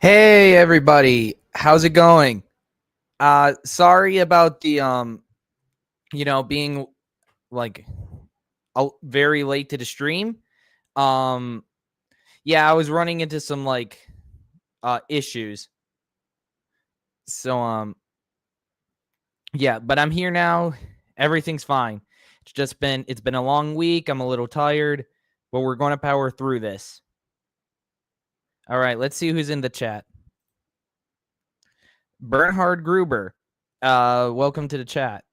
Hey everybody, how's it going? Sorry about the being like very late to the stream. Um yeah, I was running into some issues. So yeah, but I'm here now. Everything's fine. It's been a long week. I'm a little tired, but we're going to power through this. All right, let's see who's in the chat. Bernhard Gruber. Welcome to the chat.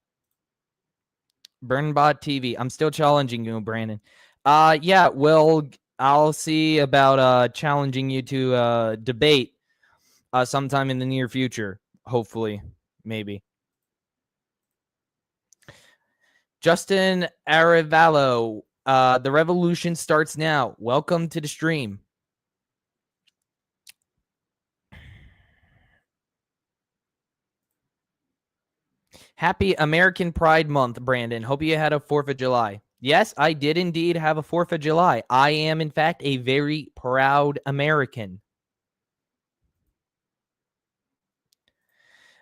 Burnbot TV. I'm still challenging you, Brandon. Yeah, well, I'll see about challenging you to debate sometime in the near future. Hopefully, maybe. Justin Arevalo. The revolution starts now. Welcome to the stream. Happy American Pride Month, Brandon. Hope you had a 4th of July. Yes, I did indeed have a 4th of July. I am, in fact, a very proud American.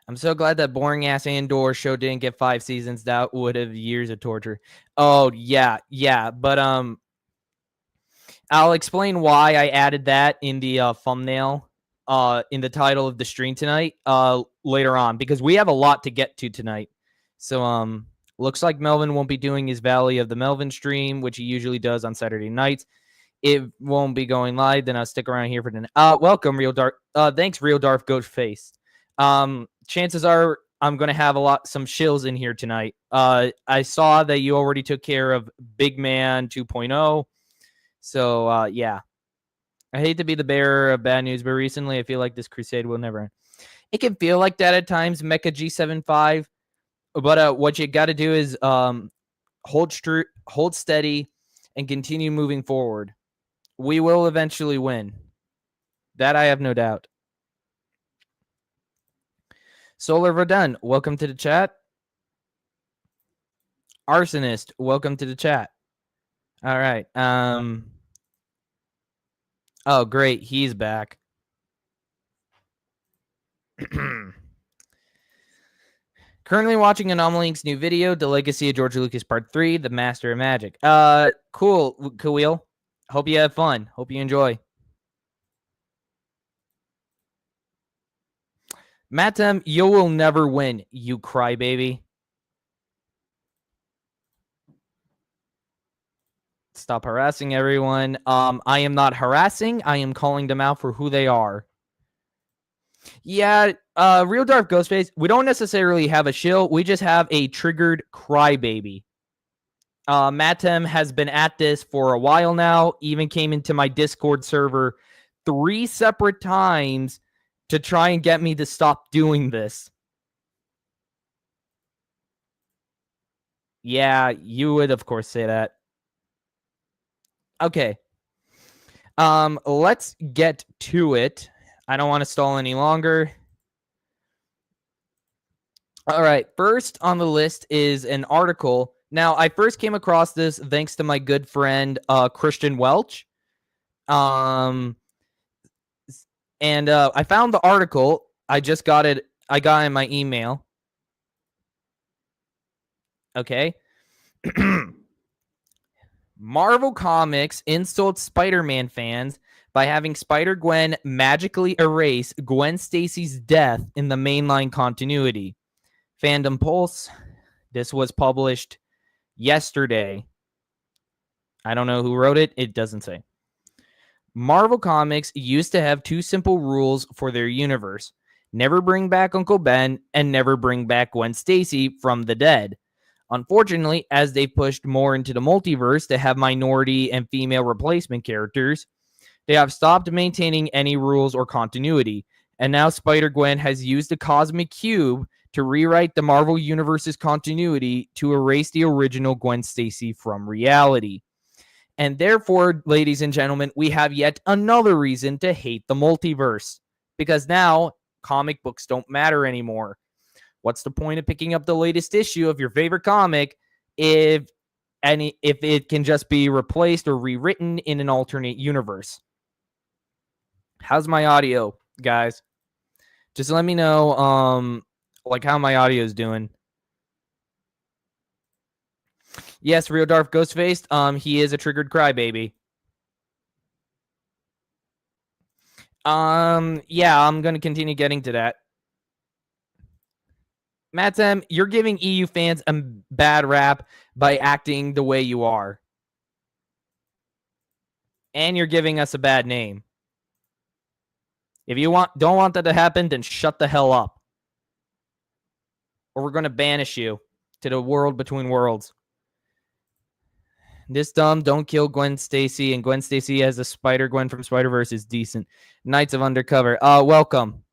I'm so glad that boring ass Andor show didn't get 5 seasons. That would have years of torture. Oh, yeah. But I'll explain why I added that in the thumbnail, in the title of the stream tonight, later on, because we have a lot to get to tonight. So looks like Melvin won't be doing his Valley of the Melvin stream, which he usually does on Saturday nights. It won't be going live. Then I'll stick around here for the welcome, Real Dark. Thanks, Real Darth Ghostface. Chances are I'm going to have some shills in here tonight. I saw that you already took care of Big Man 2.0. So, yeah. I hate to be the bearer of bad news, but recently I feel like this crusade will never end. It can feel like that at times, Mecha G75. But what you got to do is hold steady and continue moving forward. We will eventually win. That I have no doubt. Solar Verdun, welcome to the chat. Arsonist, welcome to the chat. All right. Oh, great. He's back. Currently watching Anomalink's new video, The Legacy of George Lucas Part 3, The Master of Magic. Cool, Kawil. Hope you have fun. Hope you enjoy. Matem, you will never win, you crybaby. Stop harassing everyone. I am not harassing. I am calling them out for who they are. Yeah, Real Darth Ghostface, we don't necessarily have a shill. We just have a triggered crybaby. Matem has been at this for a while now, even came into my Discord server 3 separate times to try and get me to stop doing this. Yeah, you would, of course, say that. Okay. Let's get to it. I don't want to stall any longer. All right. First on the list is an article. Now, I first came across this thanks to my good friend, Christian Welch. And I found the article. I just got it. I got it in my email. Okay. Marvel Comics insults Spider-Man fans by having Spider-Gwen magically erase Gwen Stacy's death in the mainline continuity. Fandom Pulse. This was published yesterday. I don't know who wrote it. It doesn't say. Marvel Comics used to have 2 simple rules for their universe. Never bring back Uncle Ben and never bring back Gwen Stacy from the dead. Unfortunately, as they pushed more into the multiverse to have minority and female replacement characters, they have stopped maintaining any rules or continuity. And now Spider-Gwen has used the Cosmic Cube to rewrite the Marvel Universe's continuity to erase the original Gwen Stacy from reality. And therefore, ladies and gentlemen, we have yet another reason to hate the multiverse. Because now, comic books don't matter anymore. What's the point of picking up the latest issue of your favorite comic if it can just be replaced or rewritten in an alternate universe? How's my audio? guys. Just let me know, like how my audio is doing. Yes, real Darth Ghostface. He is a triggered crybaby. Yeah, I'm gonna continue getting to that. Matt M, you're giving EU fans a bad rap by acting the way you are. And you're giving us a bad name. If you don't want that to happen, then shut the hell up. Or we're gonna banish you to the world between worlds. This dumb, don't kill Gwen Stacy, and Gwen Stacy as a Spider-Gwen from Spider-Verse is decent. Knights of Undercover. Welcome.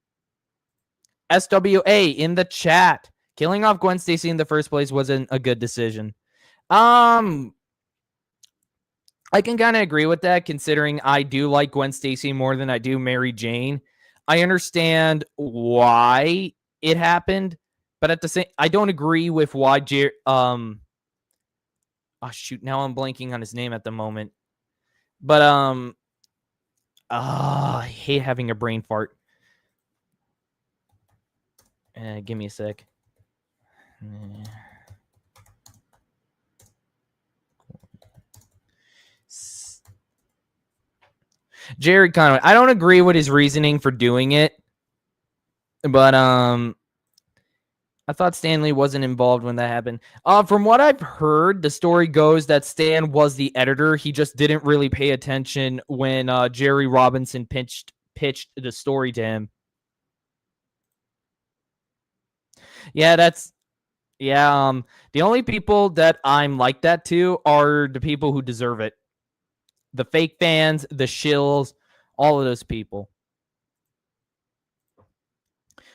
SWA in the chat. Killing off Gwen Stacy in the first place wasn't a good decision. I can kind of agree with that, considering I do like Gwen Stacy more than I do Mary Jane. I understand why it happened, but at the same, I don't agree with why oh shoot, now I'm blanking on his name at the moment. But I hate having a brain fart. Give me a sec. Jerry Conway. I don't agree with his reasoning for doing it, but I thought Stanley wasn't involved when that happened. From what I've heard, the story goes that Stan was the editor. He just didn't really pay attention when Jerry Robinson pitched the story to him. Yeah, the only people that I'm like that to are the people who deserve it. The fake fans, the shills, all of those people.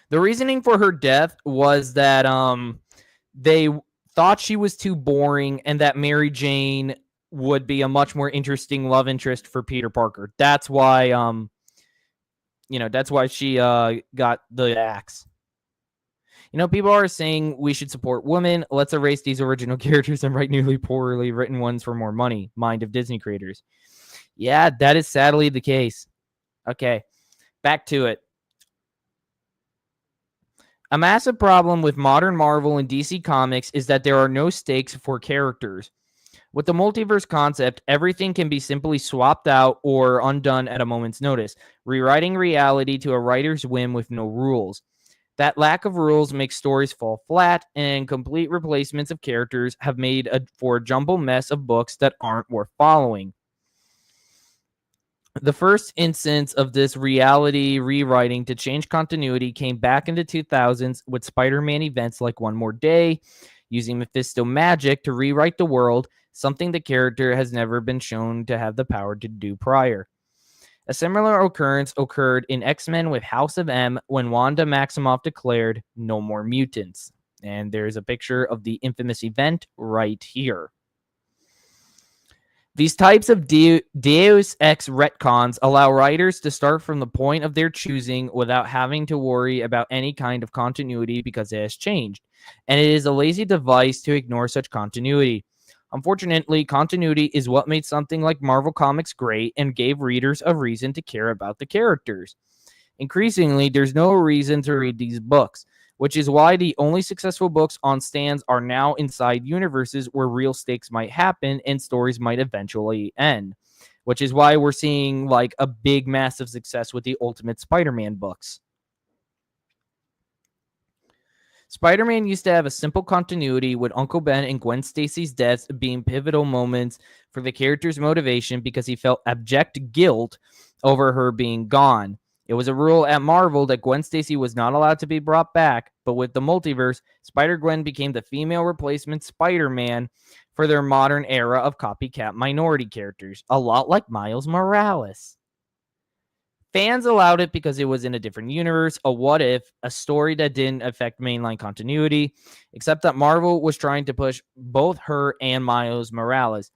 The reasoning for her death was that they thought she was too boring and that Mary Jane would be a much more interesting love interest for Peter Parker. That's why that's why she got the axe. People are saying we should support women. Let's erase these original characters and write newly poorly written ones for more money. Mind of Disney creators. Yeah, that is sadly the case. Okay, back to it. A massive problem with modern Marvel and DC Comics is that there are no stakes for characters. With the multiverse concept, everything can be simply swapped out or undone at a moment's notice, rewriting reality to a writer's whim with no rules. That lack of rules makes stories fall flat, and complete replacements of characters have made for a jumble mess of books that aren't worth following. The first instance of this reality rewriting to change continuity came back in the 2000s with Spider-Man events like One More Day, using Mephisto magic to rewrite the world, something the character has never been shown to have the power to do prior. A similar occurrence occurred in X-Men with House of M when Wanda Maximoff declared no more mutants. And there's a picture of the infamous event right here. These types of Deus Ex retcons allow writers to start from the point of their choosing without having to worry about any kind of continuity because it has changed. And it is a lazy device to ignore such continuity. Unfortunately, continuity is what made something like Marvel Comics great and gave readers a reason to care about the characters. Increasingly, there's no reason to read these books, which is why the only successful books on stands are now inside universes where real stakes might happen and stories might eventually end, which is why we're seeing like a big, massive success with the Ultimate Spider-Man books. Spider-Man used to have a simple continuity with Uncle Ben and Gwen Stacy's deaths being pivotal moments for the character's motivation because he felt abject guilt over her being gone. It was a rule at Marvel that Gwen Stacy was not allowed to be brought back, but with the multiverse, Spider-Gwen became the female replacement Spider-Man for their modern era of copycat minority characters, a lot like Miles Morales. Fans allowed it because it was in a different universe, a what if, a story that didn't affect mainline continuity, except that Marvel was trying to push both her and Miles Morales.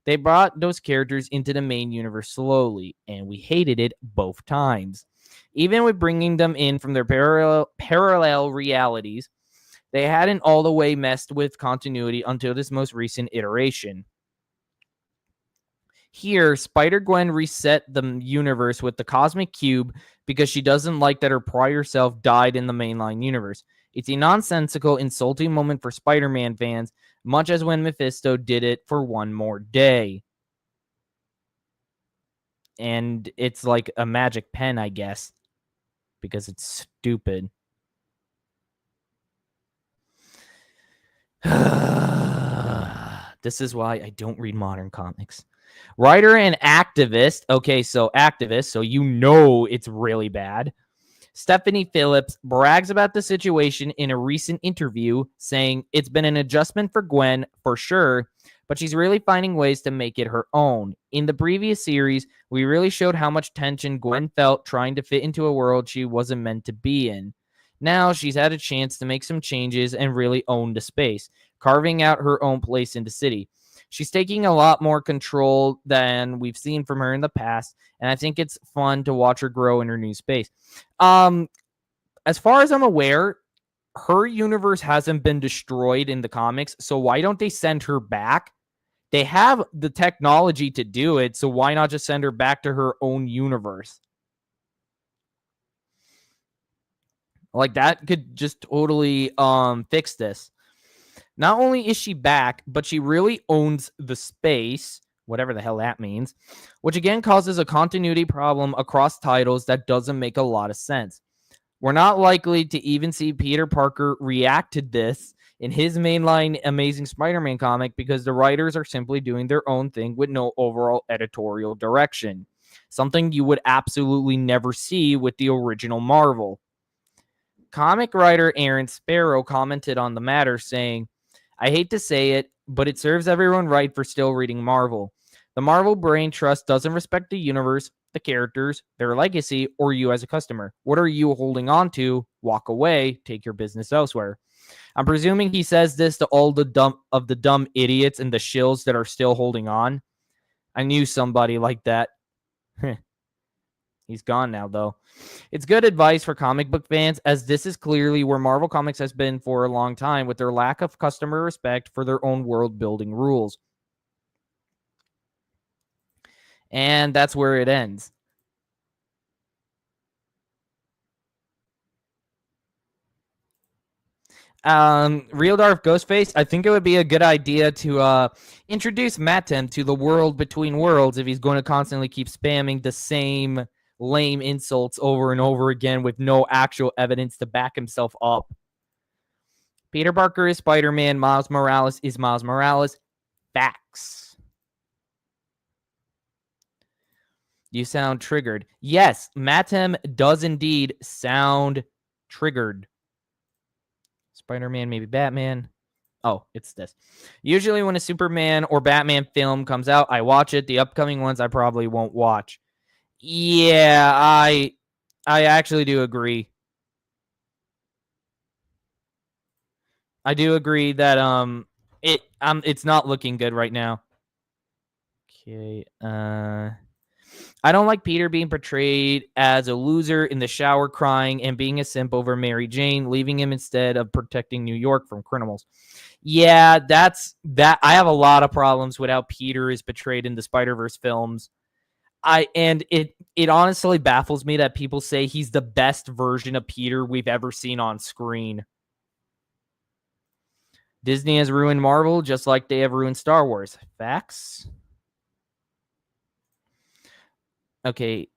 They brought those characters into the main universe slowly, and we hated it both times. Even with bringing them in from their parallel realities, they hadn't all the way messed with continuity until this most recent iteration. Here, Spider-Gwen reset the universe with the cosmic cube because she doesn't like that her prior self died in the mainline universe. It's a nonsensical, insulting moment for Spider-Man fans, much as when Mephisto did it for one more day. And it's like a magic pen, I guess, because it's stupid. This is why I don't read modern comics. Writer and activist. Okay, so activist, so you know it's really bad. Stephanie Phillips brags about the situation in a recent interview, saying it's been an adjustment for Gwen for sure, but she's really finding ways to make it her own. In the previous series, we really showed how much tension Gwen felt trying to fit into a world she wasn't meant to be in. Now she's had a chance to make some changes and really own the space, carving out her own place in the city. She's taking a lot more control than we've seen from her in the past, and I think it's fun to watch her grow in her new space. As far as I'm aware, her universe hasn't been destroyed in the comics, so why don't they send her back? They have the technology to do it, so why not just send her back to her own universe? Like, that could just totally fix this. Not only is she back, but she really owns the space, whatever the hell that means, which again causes a continuity problem across titles that doesn't make a lot of sense. We're not likely to even see Peter Parker react to this in his mainline Amazing Spider-Man comic because the writers are simply doing their own thing with no overall editorial direction. Something you would absolutely never see with the original Marvel. Comic writer Aaron Sparrow commented on the matter, saying, I hate to say it, but it serves everyone right for still reading Marvel. The Marvel Brain Trust doesn't respect the universe, the characters, their legacy, or you as a customer. What are you holding on to? Walk away, take your business elsewhere. I'm presuming he says this to all the dumb idiots and the shills that are still holding on. I knew somebody like that. He's gone now, though. It's good advice for comic book fans, as this is clearly where Marvel Comics has been for a long time, with their lack of customer respect for their own world-building rules. And that's where it ends. Real Darth Ghostface, I think it would be a good idea to introduce Matem to the world between worlds if he's going to constantly keep spamming the same lame insults over and over again with no actual evidence to back himself up. Peter Parker is Spider-Man. Miles Morales is Miles Morales. Facts. You sound triggered. Yes, Matem does indeed sound triggered. Spider-Man, maybe Batman. Oh, it's this. Usually when a Superman or Batman film comes out, I watch it. The upcoming ones I probably won't watch. Yeah, I actually do agree. I do agree that it's not looking good right now. Okay. I don't like Peter being portrayed as a loser in the shower crying and being a simp over Mary Jane, leaving him instead of protecting New York from criminals. Yeah, that's that. I have a lot of problems with how Peter is portrayed in the Spider-Verse films. It honestly baffles me that people say he's the best version of Peter we've ever seen on screen. Disney has ruined Marvel just like they have ruined Star Wars. Facts. Okay,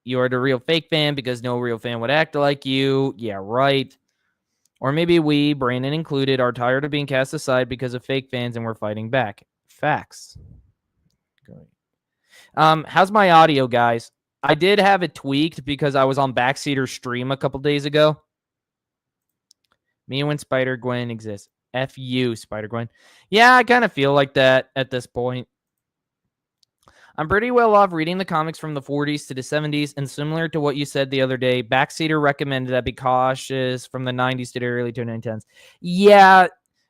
you are the real fake fan because no real fan would act like you. Yeah, right. Or maybe we, Brandon included, are tired of being cast aside because of fake fans and we're fighting back. Facts. How's my audio, guys? I did have it tweaked because I was on Backseater's stream a couple days ago. Me when Spider-Gwen exists. F you, Spider-Gwen. Yeah, I kind of feel like that at this point. I'm pretty well off reading the comics from the 40s to the 70s, and similar to what you said the other day, Backseater recommended that be cautious from the 90s to the early 2010s. Yeah,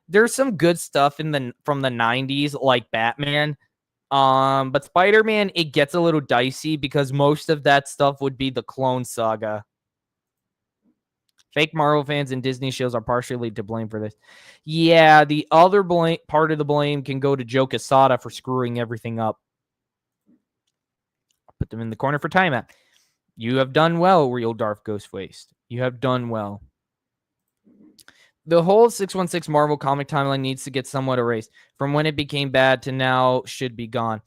there's some good stuff from the 90s, like Batman. But Spider-Man, it gets a little dicey because most of that stuff would be the Clone Saga. Fake Marvel fans and Disney shows are partially to blame for this. Yeah, the other part of the blame can go to Joe Quesada for screwing everything up. Put them in the corner for timeout. You have done well, real Darth Ghostface. You have done well. The whole 616 Marvel comic timeline needs to get somewhat erased. From when it became bad to now should be gone.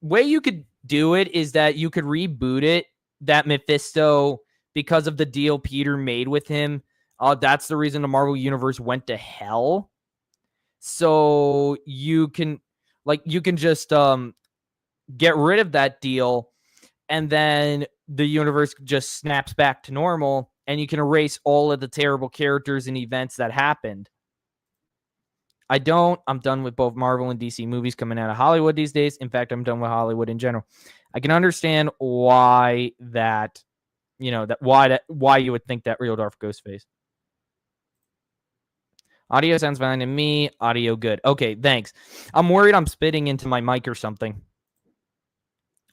Way you could do it is that you could reboot it, that Mephisto, because of the deal Peter made with him. That's the reason the Marvel Universe went to hell. So you can just get rid of that deal, and then the universe just snaps back to normal, and you can erase all of the terrible characters and events that happened. I'm done with both Marvel and DC movies coming out of Hollywood these days. In fact, I'm done with Hollywood in general. I can understand why why you would think that real Darth Ghostface. Audio sounds fine to me. Audio good. Okay, thanks. I'm worried I'm spitting into my mic or something.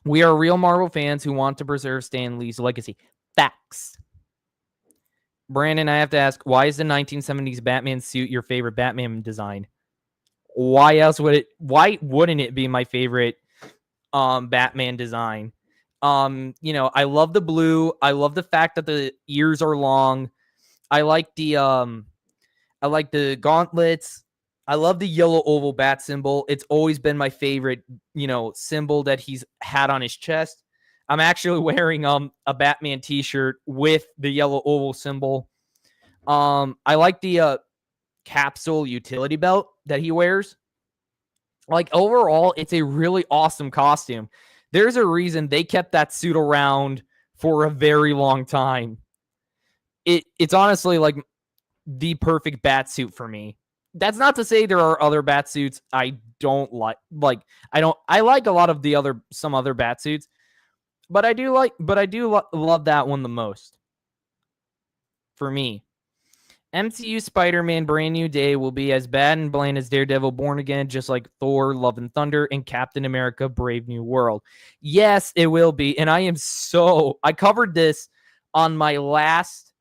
We are real Marvel fans who want to preserve Stan Lee's legacy. Facts. Brandon, I have to ask, why is the 1970s Batman suit your favorite Batman design? Why wouldn't it be my favorite Batman design? I love the blue. I love the fact that the ears are long. I like the gauntlets. I love the yellow oval bat symbol. It's always been my favorite, symbol that he's had on his chest. I'm actually wearing a Batman t-shirt with the yellow oval symbol. I like the capsule utility belt that he wears. Like, overall, it's a really awesome costume. There's a reason they kept that suit around for a very long time. It's honestly like the perfect bat suit for me. That's not to say there are other bat suits I don't like. I like a lot of some other bat suits, but I do love that one the most. For me, MCU Spider-Man Brand New Day will be as bad and bland as Daredevil Born Again, just like Thor Love and Thunder and Captain America Brave New World. Yes, it will be. And I covered this on my last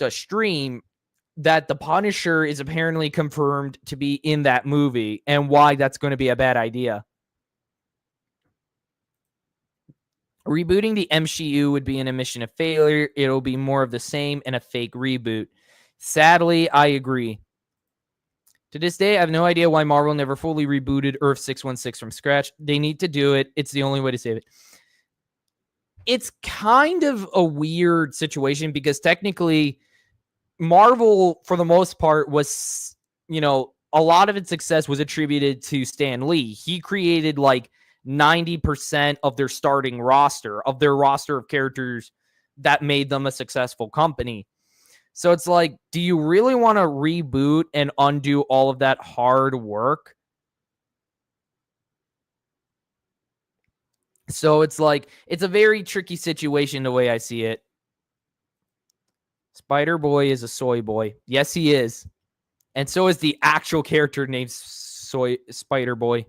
stream, that the Punisher is apparently confirmed to be in that movie, and why that's going to be a bad idea. Rebooting the MCU would be an admission of failure. It'll be more of the same and a fake reboot. Sadly, I agree. To this day, I have no idea why Marvel never fully rebooted Earth 616 from scratch. They need to do it. It's the only way to save it. It's kind of a weird situation because technically Marvel, for the most part, was, a lot of its success was attributed to Stan Lee. He created like 90% of their starting roster, of their roster of characters that made them a successful company. So it's like, do you really want to reboot and undo all of that hard work? So it's like, it's a very tricky situation the way I see it. Spider-Boy is a soy boy. Yes, he is. And so is the actual character named Spider-Boy.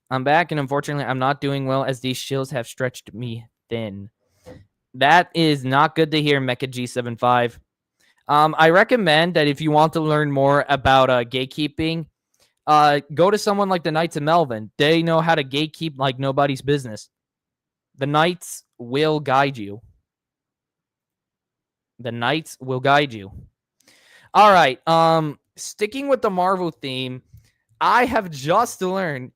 I'm back, and unfortunately, I'm not doing well as these shills have stretched me thin. That is not good to hear, Mecha G75. I recommend that if you want to learn more about gatekeeping, go to someone like the Knights of Melvin. They know how to gatekeep like nobody's business. The Knights will guide you. The Knights will guide you. All right. Sticking with the Marvel theme, I have just learned.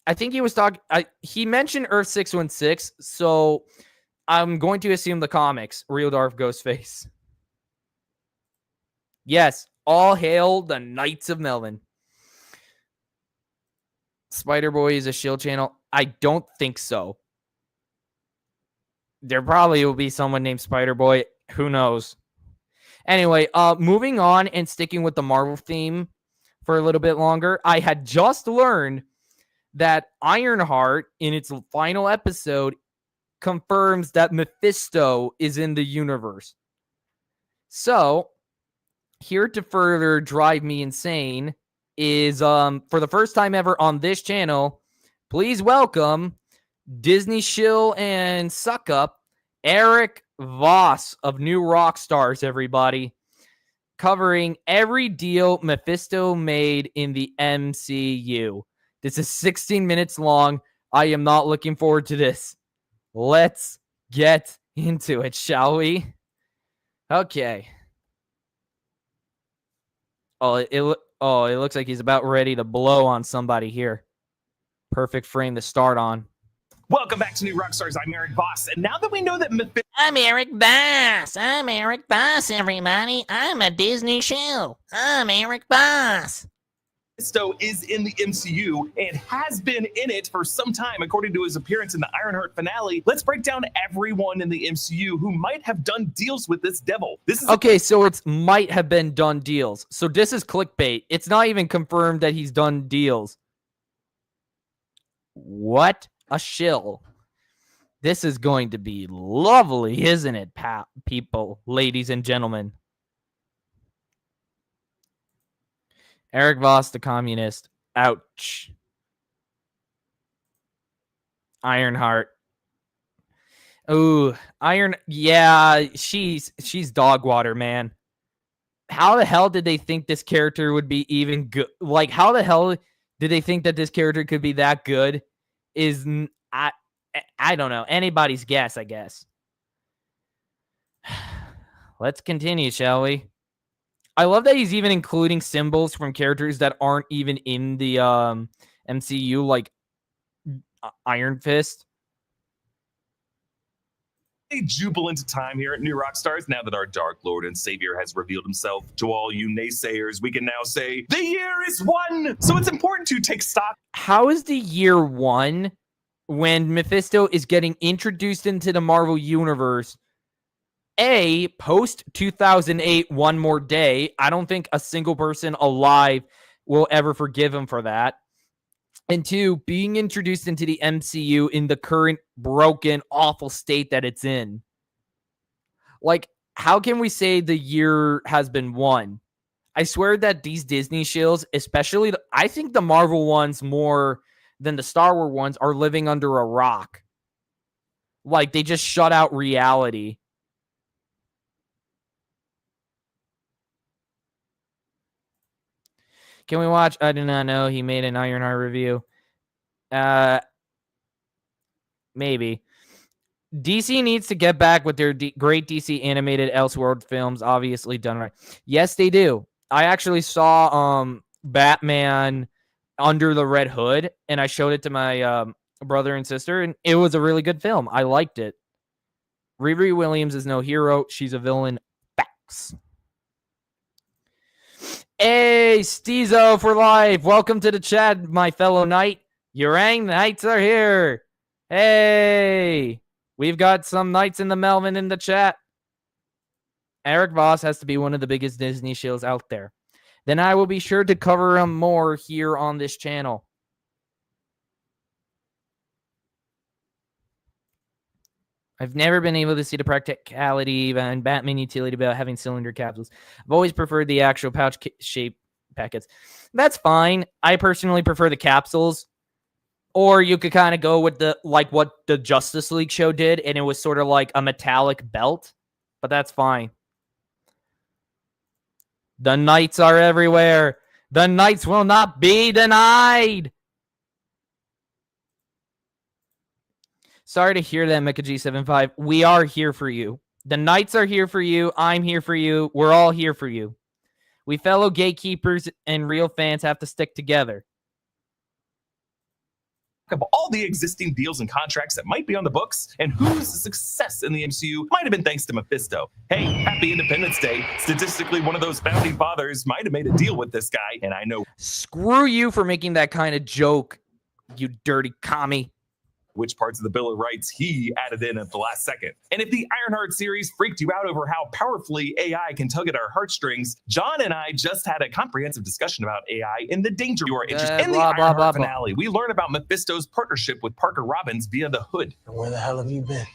I think he was talking. He mentioned Earth 616, so I'm going to assume the comics. Real Darth Ghostface. Yes. All hail the Knights of Melvin. Spider-Boy is a shield channel. I don't think so. There probably will be someone named Spider-Boy. Who knows? Anyway, moving on and sticking with the Marvel theme for a little bit longer. I had just learned that Ironheart, in its final episode, confirms that Mephisto is in the universe. So, here to further drive me insane is, for the first time ever on this channel, please welcome Disney shill and suck up, Eric Voss of New Rockstars, everybody. covering every deal Mephisto made in the MCU. This is 16 minutes long. I am not looking forward to this. Let's get into it, shall we? Okay. It looks like he's about ready to blow on somebody here. Perfect frame to start on. Welcome back to New Rockstars. I'm Eric Voss, and now that we know that I'm Eric Voss. I'm Eric Voss, everybody. I'm a Disney shill. I'm Eric Voss. Mephisto is in the MCU and has been in it for some time, according to his appearance in the Ironheart finale. Let's break down everyone in the MCU who might have done deals with this devil. This is okay, so it's might have been done deals. So this is clickbait. It's not even confirmed that he's done deals. What a shill. This is going to be lovely, isn't it, people, ladies and gentlemen? Eric Voss, the communist. Ouch. Ironheart. Ooh, yeah, she's dog water, man. How the hell did they think this character would be even good? Like, how the hell did they think that this character could be that good? I don't know. Anybody's guess, I guess. Let's continue, shall we? I love that he's even including symbols from characters that aren't even in the MCU, like Iron Fist. A jubilant time here at New Rockstars. Now that our Dark Lord and Savior has revealed himself to all you naysayers, we can now say, the year is one! So it's important to take stock. How is the year one when Mephisto is getting introduced into the Marvel Universe? Post 2008, One More Day. I don't think a single person alive will ever forgive him for that. And two, being introduced into the MCU in the current broken, awful state that it's in. Like, how can we say the year has been won? I swear that these Disney shills, especially, I think the Marvel ones more than the Star Wars ones, are living under a rock. Like, they just shut out reality. Can we watch? I do not know. He made an Ironheart review. Maybe. DC needs to get back with their great DC animated Elseworld films, obviously done right. Yes, they do. I actually saw Batman Under the Red Hood, and I showed it to my brother and sister, and it was a really good film. I liked it. Riri Williams is no hero. She's a villain. Facts. Hey, Steezo for life. Welcome to the chat, my fellow knight. Urang Knights are here. Hey, we've got some knights in the Melvin in the chat. Eric Voss has to be one of the biggest Disney shills out there. Then I will be sure to cover him more here on this channel. I've never been able to see the practicality and Batman utility about having cylinder capsules. I've always preferred the actual pouch shape packets. That's fine. I personally prefer the capsules. Or you could kind of go with the like what the Justice League show did, and it was sort of like a metallic belt. But that's fine. The knights are everywhere. The knights will not be denied. Sorry to hear that, Mecca G75. We are here for you. The knights are here for you. I'm here for you. We're all here for you. We fellow gatekeepers and real fans have to stick together. Of all the existing deals and contracts that might be on the books and whose success in the MCU might have been thanks to Mephisto. Hey, happy Independence Day. Statistically, one of those founding fathers might have made a deal with this guy, and I know. Screw you for making that kind of joke, you dirty commie. Which parts of the Bill of Rights he added in at the last second. And if the Ironheart series freaked you out over how powerfully AI can tug at our heartstrings, John and I just had a comprehensive discussion about AI in the danger you are interested in the Ironheart finale. We learn about Mephisto's partnership with Parker Robbins via the Hood. Where the hell have you been?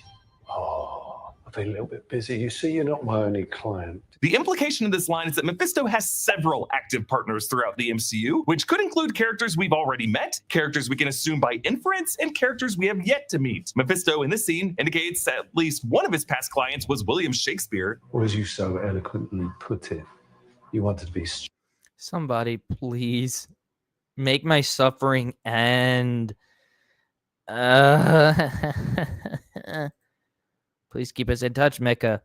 Oh, I've been a little bit busy. You see, you're not my only client. The implication of this line is that Mephisto has several active partners throughout the MCU, which could include characters we've already met, characters we can assume by inference, and characters we have yet to meet. Mephisto in this scene indicates at least one of his past clients was William Shakespeare. Or as you so eloquently put it, You wanted to be Somebody, please make my suffering end. Please keep us in touch, Mecha.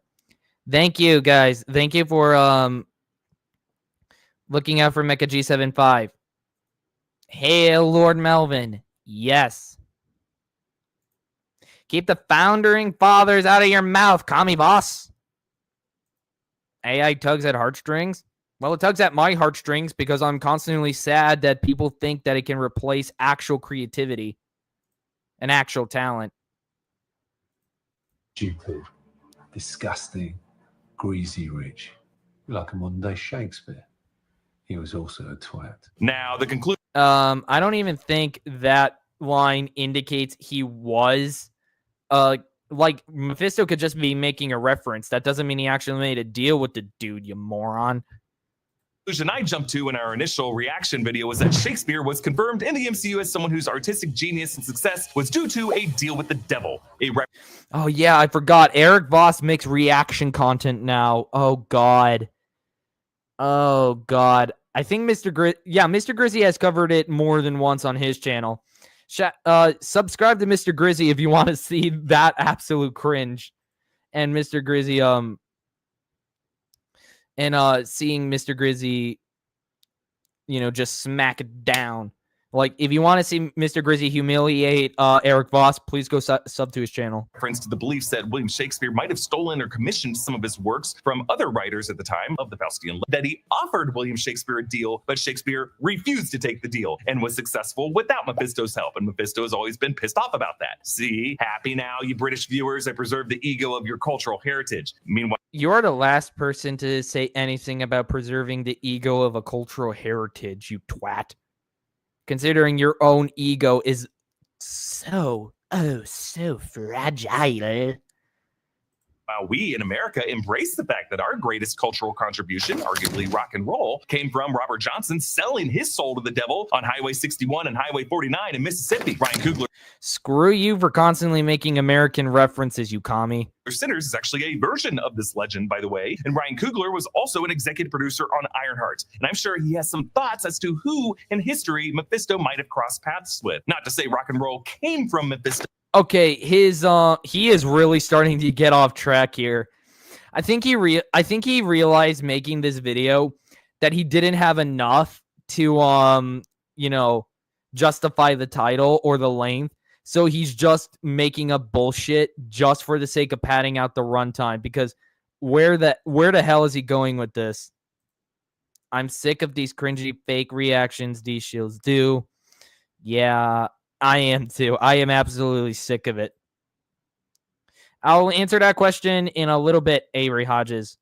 Thank you, guys. Thank you for looking out for Mecha G75. Hail, Lord Melvin. Yes. Keep the foundering fathers out of your mouth, commie boss. AI tugs at heartstrings. Well, it tugs at my heartstrings because I'm constantly sad that people think that it can replace actual creativity and actual talent. stupid, disgusting, greasy rich. Like a modern day Shakespeare. He was also a twat. Now, the conclusion. I don't even think that line indicates he was. Like Mephisto could just be making a reference. That doesn't mean he actually made a deal with the dude, you moron. Conclusion I jumped to in our initial reaction video was that Shakespeare was confirmed in the MCU as someone whose artistic genius and success was due to a deal with the devil. Oh yeah, I forgot. Eric Voss makes reaction content now. Oh god. Oh god. I think Mr. Grizzy has covered it more than once on his channel. Subscribe to Mr. Grizzy if you want to see that absolute cringe. And Mr. Grizzy, seeing Mr. Grizzy, just smack it down. Like, if you want to see Mr. Grizzy humiliate Eric Voss, please go sub to his channel. Reference to the beliefs that William Shakespeare might have stolen or commissioned some of his works from other writers at the time of the Faustian, that he offered William Shakespeare a deal, but Shakespeare refused to take the deal and was successful without Mephisto's help. And Mephisto has always been pissed off about that. See, happy now, you British viewers, I preserve the ego of your cultural heritage. Meanwhile, you're the last person to say anything about preserving the ego of a cultural heritage, you twat. Considering your own ego is so fragile. While we in America embrace the fact that our greatest cultural contribution, arguably rock and roll, came from Robert Johnson selling his soul to the devil on Highway 61 and Highway 49 in Mississippi. Ryan Coogler. Screw you for constantly making American references, you commie. Sinners is actually a version of this legend, by the way. And Ryan Coogler was also an executive producer on Ironheart. And I'm sure he has some thoughts as to who in history Mephisto might have crossed paths with. Not to say rock and roll came from Mephisto. Okay, he is really starting to get off track here. I think he realized making this video that he didn't have enough to justify the title or the length. So he's just making up bullshit just for the sake of padding out the runtime, because where the hell is he going with this? I'm sick of these cringy fake reactions these shields do. Yeah, I am too. I am absolutely sick of it. I'll answer that question in a little bit, Avery Hodges.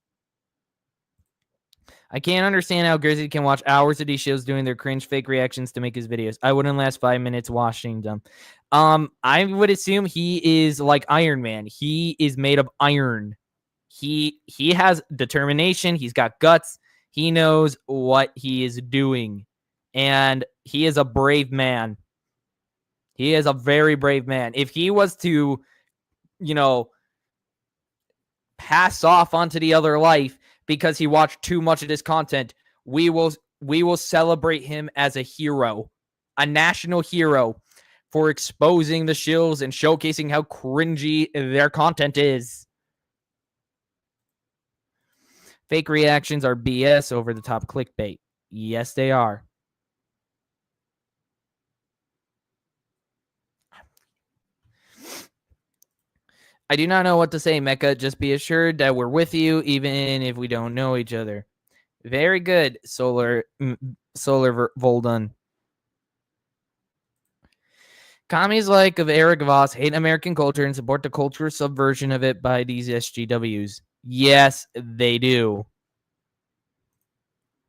I can't understand how Grizzy can watch hours of these shows doing their cringe fake reactions to make his videos. I wouldn't last 5 minutes watching them. I would assume he is like Iron Man. He is made of iron. He has determination. He's got guts. He knows what he is doing. And he is a brave man. He is a very brave man. If he was to, pass off onto the other life because he watched too much of this content, we will celebrate him as a hero, a national hero, for exposing the shills and showcasing how cringy their content is. Fake reactions are BS, over the top clickbait. Yes, they are. I do not know what to say, Mecha. Just be assured that we're with you, even if we don't know each other. Very good, Solar Voldun. Commies like of Eric Voss hate American culture and support the cultural subversion of it by these SGWs. Yes, they do.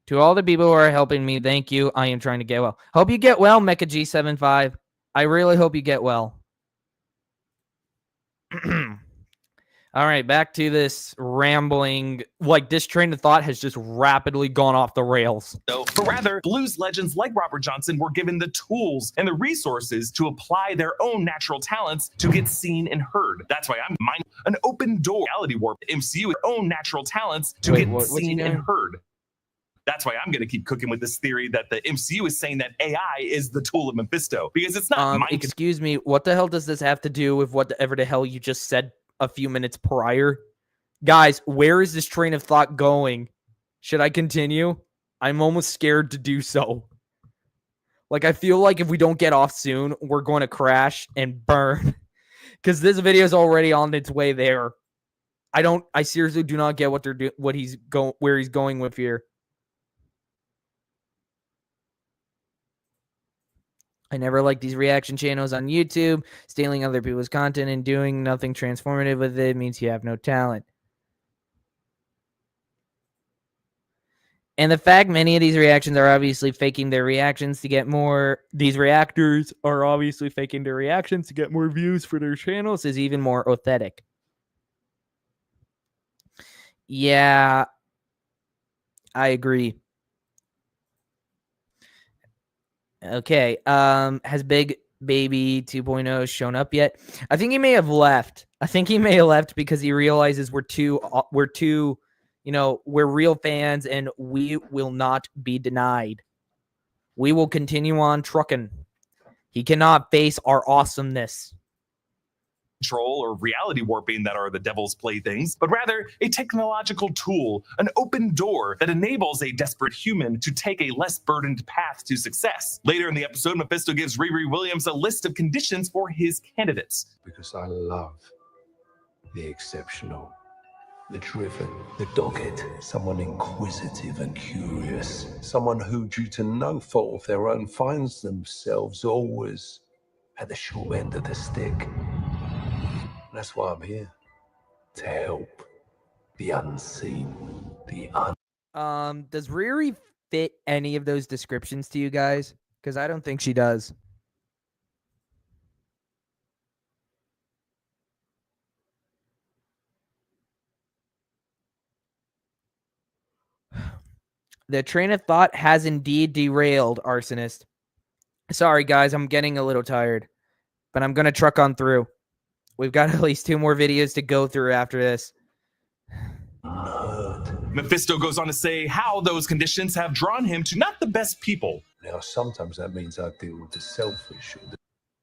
To all the people who are helping me, thank you. I am trying to get well. Hope you get well, Mecha G75. I really hope you get well. All right, back to this rambling. Like, this train of thought has just rapidly gone off the rails. But rather, blues legends like Robert Johnson were given the tools and the resources to apply their own natural talents to get seen and heard. That's why I'm an open door reality warp MCU with their own natural talents to get seen and heard. That's why I'm going to keep cooking with this theory that the MCU is saying that AI is the tool of Mephisto, because it's not mind excuse me, what the hell does this have to do with whatever the hell you just said a few minutes prior? Guys, where is this train of thought going? Should I continue? I'm almost scared to do so. Like, I feel like if we don't get off soon, we're going to crash and burn. Because this video is already on its way there. I seriously do not get where he's going with here. I never like these reaction channels on YouTube. Stealing other people's content and doing nothing transformative with it means you have no talent. And the fact many of these reactions are obviously faking their reactions to get more... These reactors are obviously faking their reactions to get more views for their channels is even more authentic. Yeah, I agree. Okay, has Big Baby 2.0 shown up yet? I think he may have left. I think he may have left because he realizes we're too, you know, we're real fans and we will not be denied. We will continue on trucking. He cannot face our awesomeness. control or reality warping that are the devil's playthings, but rather a technological tool, an open door that enables a desperate human to take a less burdened path to success. Later in the episode, Mephisto gives Riri Williams a list of conditions for his candidates. Because I love the exceptional, the driven, the dogged, someone inquisitive and curious, someone who, due to no fault of their own, finds themselves always at the short end of the stick. That's why I'm here, to help the unseen, the Does Riri fit any of those descriptions to you guys? Because I don't think she does. The train of thought has indeed derailed, Arsonist. Sorry, guys, I'm getting a little tired, but I'm going to truck on through. We've got at least 2 more videos to go through after this. Mephisto goes on to say how those conditions have drawn him to not the best people. Now, sometimes that means I deal with the selfish or the...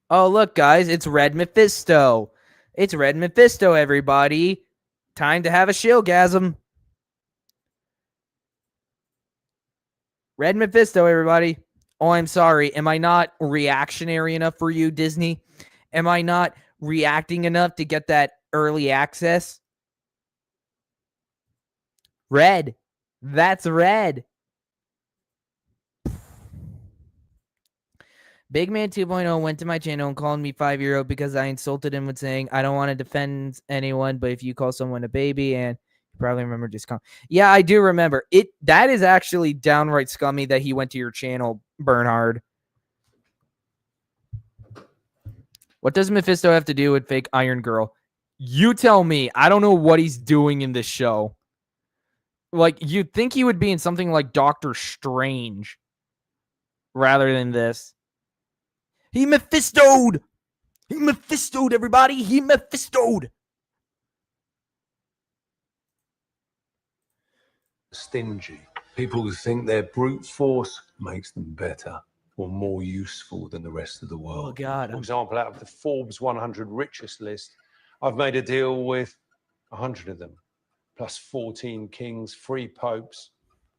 Oh, look, guys, it's Red Mephisto. It's Red Mephisto, everybody. Time to have a shillgasm. Red Mephisto, everybody. Oh, I'm sorry. Am I not reactionary enough for you, Disney? Am I not reacting enough to get that early access? Red. That's Red. Big Man 2.0 went to my channel and called me 5-year-old because I insulted him with saying, I don't want to defend anyone, but if you call someone a baby, and you probably remember this comment. Yeah, I do remember. That is actually downright scummy that he went to your channel, Bernhard. What does Mephisto have to do with fake Iron Girl? You tell me. I don't know what he's doing in this show. Like, you'd think he would be in something like Doctor Strange rather than this. He Mephisto'd! He Mephisto'd, everybody! He Mephisto'd! Stingy. People who think their brute force makes them better or more useful than the rest of the world. Oh, God. For example, out of the Forbes 100 richest list, I've made a deal with 100 of them, plus 14 kings, 3 popes,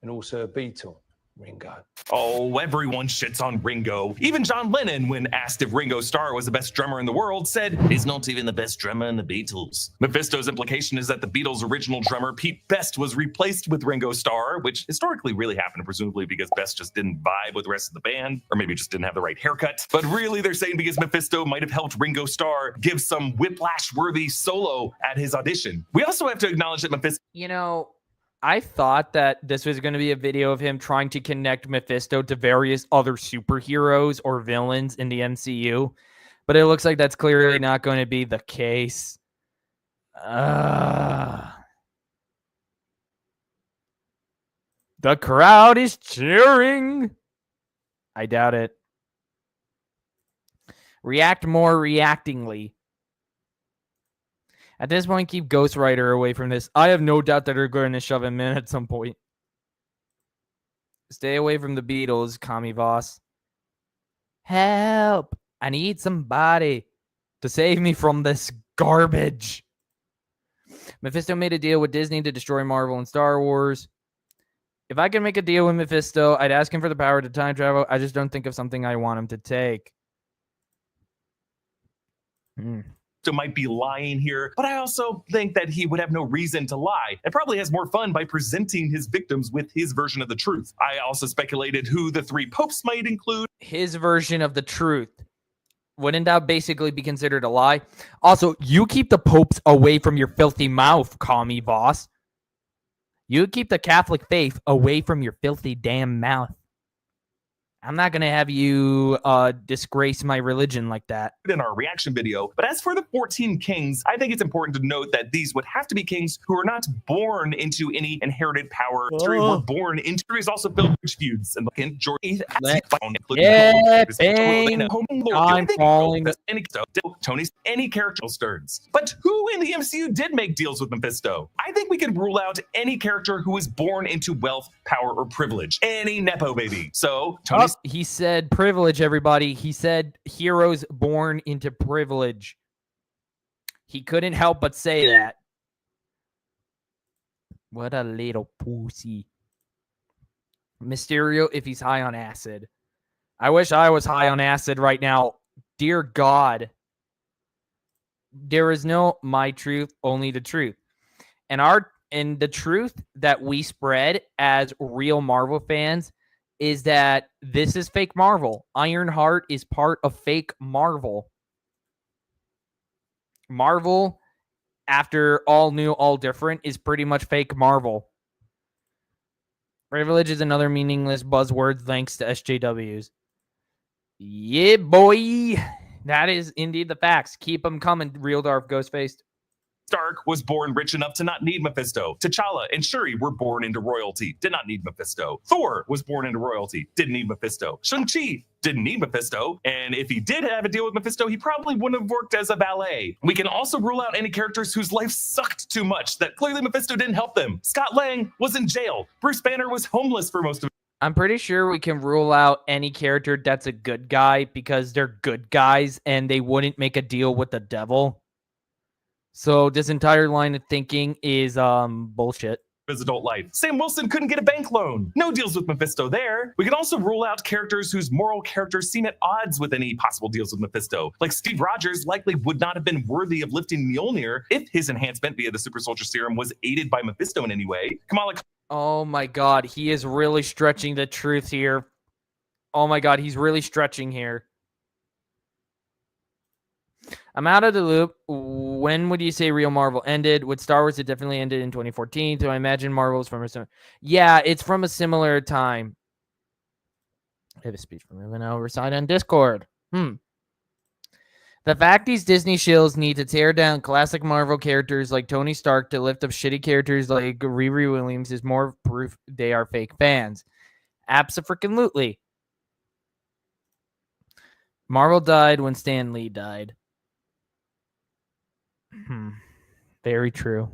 and also a Beatle, Ringo. Oh, everyone shits on Ringo. Even John Lennon, when asked if Ringo Starr was the best drummer in the world, said, he's not even the best drummer in the Beatles. Mephisto's implication is that the Beatles' original drummer, Pete Best, was replaced with Ringo Starr, which historically really happened, presumably because Best just didn't vibe with the rest of the band, or maybe just didn't have the right haircut. But really, they're saying because Mephisto might have helped Ringo Starr give some whiplash-worthy solo at his audition. We also have to acknowledge that Mephisto... You know, I thought that this was going to be a video of him trying to connect Mephisto to various other superheroes or villains in the MCU, but it looks like that's clearly not going to be the case. The crowd is cheering. I doubt it. React more reactingly. At this point, keep Ghost Rider away from this. I have no doubt that they're going to shove him in at some point. Stay away from the Beatles, Kami Voss. Help! I need somebody to save me from this garbage. Mephisto made a deal with Disney to destroy Marvel and Star Wars. If I could make a deal with Mephisto, I'd ask him for the power to time travel. I just don't think of something I want him to take. Might be lying here, but I also think that he would have no reason to lie and probably has more fun by presenting his victims with his version of the truth. I also speculated who the 3 popes might include. His version of the truth. Wouldn't that basically be considered a lie? Also, you keep the popes away from your filthy mouth, Kami Voss. You keep the Catholic faith away from your filthy damn mouth. I'm not going to have you disgrace my religion like that. In our reaction video. But as for the 14 kings, I think it's important to note that these would have to be kings who are not born into any inherited power. History were born into is also filled with feuds. And George I'm calling any character turns. But who in the MCU did make deals with Mephisto? I think we could rule out any character who was born into wealth, power, or privilege. Any Nepo baby. So Tony. He said privilege, everybody. He said heroes born into privilege. He couldn't help but say that. What a little pussy. Mysterio, if he's high on acid. I wish I was high on acid right now. Dear God. There is no my truth, only the truth. And the truth that we spread as real Marvel fans is that this is fake Marvel. Ironheart is part of fake Marvel. Marvel, after all new, all different, is pretty much fake Marvel. Privilege is another meaningless buzzword thanks to SJWs. Yeah, boy. That is indeed the facts. Keep them coming, real Darth Ghostface. Stark was born rich enough to not need Mephisto. T'Challa and Shuri were born into royalty, did not need Mephisto. Thor was born into royalty, didn't need Mephisto. Shang-Chi didn't need Mephisto, and if he did have a deal with Mephisto, he probably wouldn't have worked as a valet. We can also rule out any characters whose life sucked too much that clearly Mephisto didn't help them. Scott Lang was in jail. Bruce Banner was homeless for most of it. I'm pretty sure we can rule out any character that's a good guy because they're good guys and they wouldn't make a deal with the devil. So this entire line of thinking is bullshit. His adult life. Sam Wilson couldn't get a bank loan. No deals with Mephisto there. We can also rule out characters whose moral characters seem at odds with any possible deals with Mephisto. Like Steve Rogers likely would not have been worthy of lifting Mjolnir if his enhancement via the Super Soldier Serum was aided by Mephisto in any way. Kamala. Oh my God, he is really stretching the truth here. Oh my God, he's really stretching here. I'm out of the loop. When would you say real Marvel ended? With Star Wars, it definitely ended in 2014. So I imagine Marvel's from a similar... Yeah, it's from a similar time. I have a speech from him oversight on Discord. The fact these Disney shills need to tear down classic Marvel characters like Tony Stark to lift up shitty characters like Riri Williams is more proof they are fake fans. Abso-freaking-lutely. Marvel died when Stan Lee died. Very true.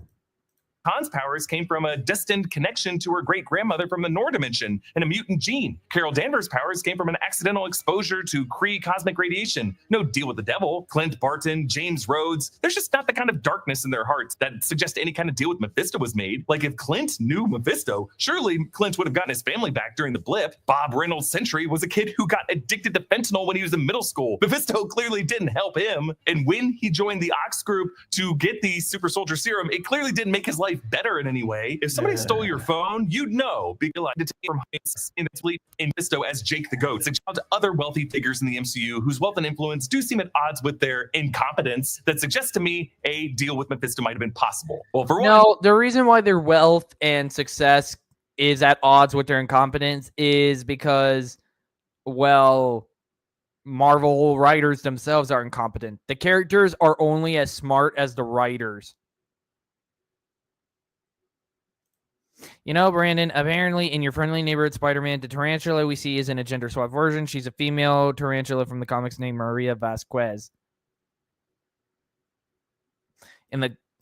Khan's powers came from a destined connection to her great-grandmother from the Nor dimension and a mutant gene. Carol Danvers' powers came from an accidental exposure to Kree cosmic radiation. No deal with the devil. Clint Barton, James Rhodes, there's just not the kind of darkness in their hearts that suggests any kind of deal with Mephisto was made. Like if Clint knew Mephisto, surely Clint would have gotten his family back during the blip. Bob Reynolds' Sentry was a kid who got addicted to fentanyl when he was in middle school. Mephisto clearly didn't help him. And when he joined the Ox group to get the Super Soldier Serum, it clearly didn't make his life better in any way. If somebody stole your phone, you'd know. Because to take from Mephisto as Jake the Goat, suggest other wealthy figures in the MCU whose wealth and influence do seem at odds with their incompetence. That suggests to me a deal with Mephisto might have been possible. Well, for one, the reason why their wealth and success is at odds with their incompetence is because, well, Marvel writers themselves are incompetent. The characters are only as smart as the writers. You know, Brandon, apparently in your friendly neighborhood Spider-Man, the tarantula we see isn't a gender swap version. She's a female tarantula from the comics named Maria Vasquez. In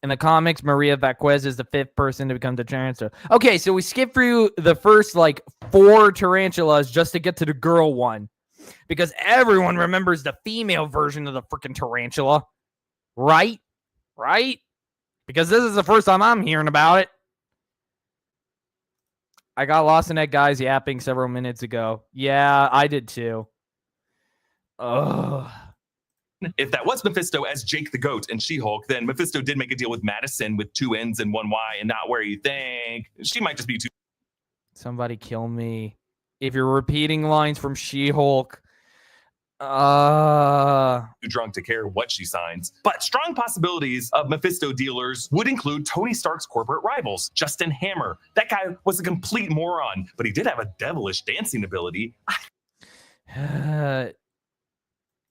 In the comics, Maria Vasquez is the 5th person to become the tarantula. Okay, so we skip through the first, 4 tarantulas just to get to the girl one. Because everyone remembers the female version of the freaking tarantula. Right? Right? Because this is the first time I'm hearing about it. I got lost in that guy's yapping several minutes ago. Yeah, I did too. Ugh. If that was Mephisto as Jake the Goat and She-Hulk, then Mephisto did make a deal with Madison with 2 N's and 1 Y and not where you think. She might just be too Somebody kill me. If you're repeating lines from She-Hulk. drunk to care what she signs. But strong possibilities of Mephisto dealers would include Tony Stark's corporate rivals, Justin Hammer. That guy was a complete moron, but he did have a devilish dancing ability. I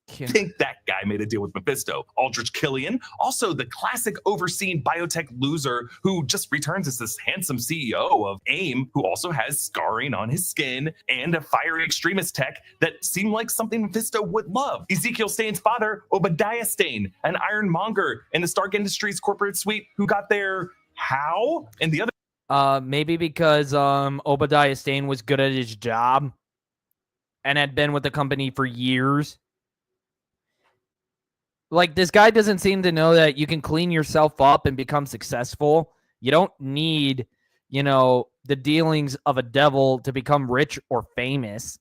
think that guy made a deal with Mephisto. Aldrich Killian, also the classic overseen biotech loser who just returns as this handsome CEO of AIM, who also has scarring on his skin and a fiery extremist tech that seemed like something Mephisto would love. Ezekiel Stane's father, Obadiah Stane, an ironmonger in the Stark Industries corporate suite who got there how? And the other maybe because Obadiah Stane was good at his job and had been with the company for years. This guy doesn't seem to know that you can clean yourself up and become successful. You don't need, the dealings of a devil to become rich or famous.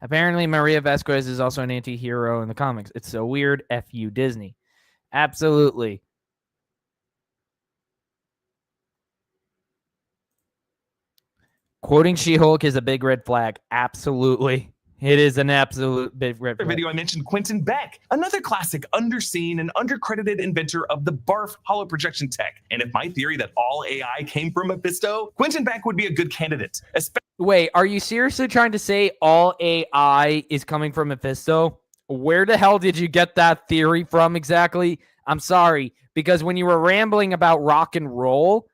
Apparently, Maria Vasquez is also an anti-hero in the comics. It's so weird. F you, Disney. Absolutely. Quoting She-Hulk is a big red flag. Absolutely. It is an absolute big red flag. video I mentioned Quentin Beck, another classic underseen and undercredited inventor of the BARF holoprojection tech. And if my theory that all AI came from Mephisto, Quentin Beck would be a good candidate. Wait, are you seriously trying to say all AI is coming from Mephisto? Where the hell did you get that theory from exactly? I'm sorry, because when you were rambling about rock and roll,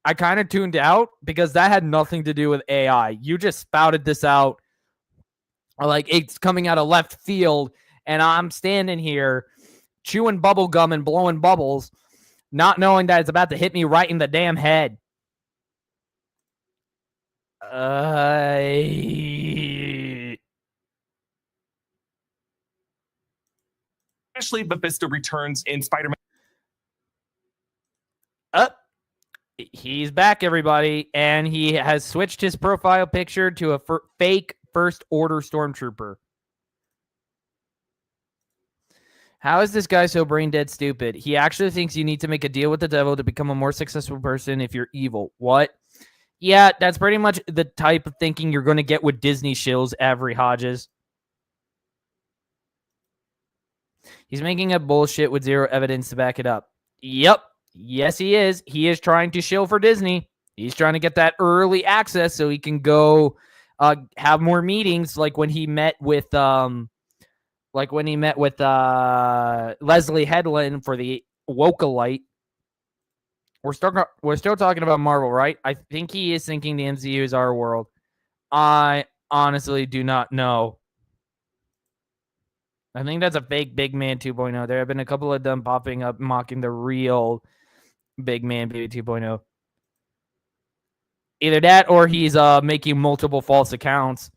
I kind of tuned out because that had nothing to do with AI. You just spouted this out like it's coming out of left field, and I'm standing here chewing bubble gum and blowing bubbles, not knowing that it's about to hit me right in the damn head. Especially Mephisto returns in Spider-Man. He's back, everybody, and he has switched his profile picture to a fake First Order Stormtrooper. How is this guy so brain dead stupid? He actually thinks you need to make a deal with the devil to become a more successful person if you're evil. What? Yeah, that's pretty much the type of thinking you're going to get with Disney shills, Avery Hodges. He's making up bullshit with zero evidence to back it up. Yep. Yes, he is. He is trying to shill for Disney. He's trying to get that early access so he can go have more meetings, like when he met with Leslie Headland for the Wokalite. We're still talking about Marvel, right? I think he is thinking the MCU is our world. I honestly do not know. I think that's a fake Big Man 2.0. There have been a couple of them popping up mocking the real Big Man Baby 2.0. Either that or he's making multiple false accounts.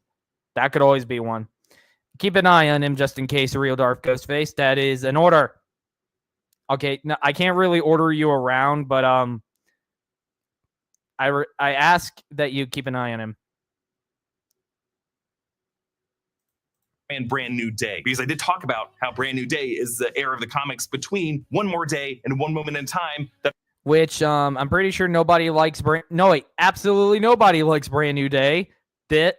That could always be one. Keep an eye on him just in case a real Darth Ghostface. That is an order. Okay, no, I can't really order you around, but I ask that you keep an eye on him. And Brand New Day, because I did talk about how Brand New Day is the era of the comics between One More Day and One Moment in Time. Which I'm pretty sure nobody likes. Absolutely nobody likes Brand New Day,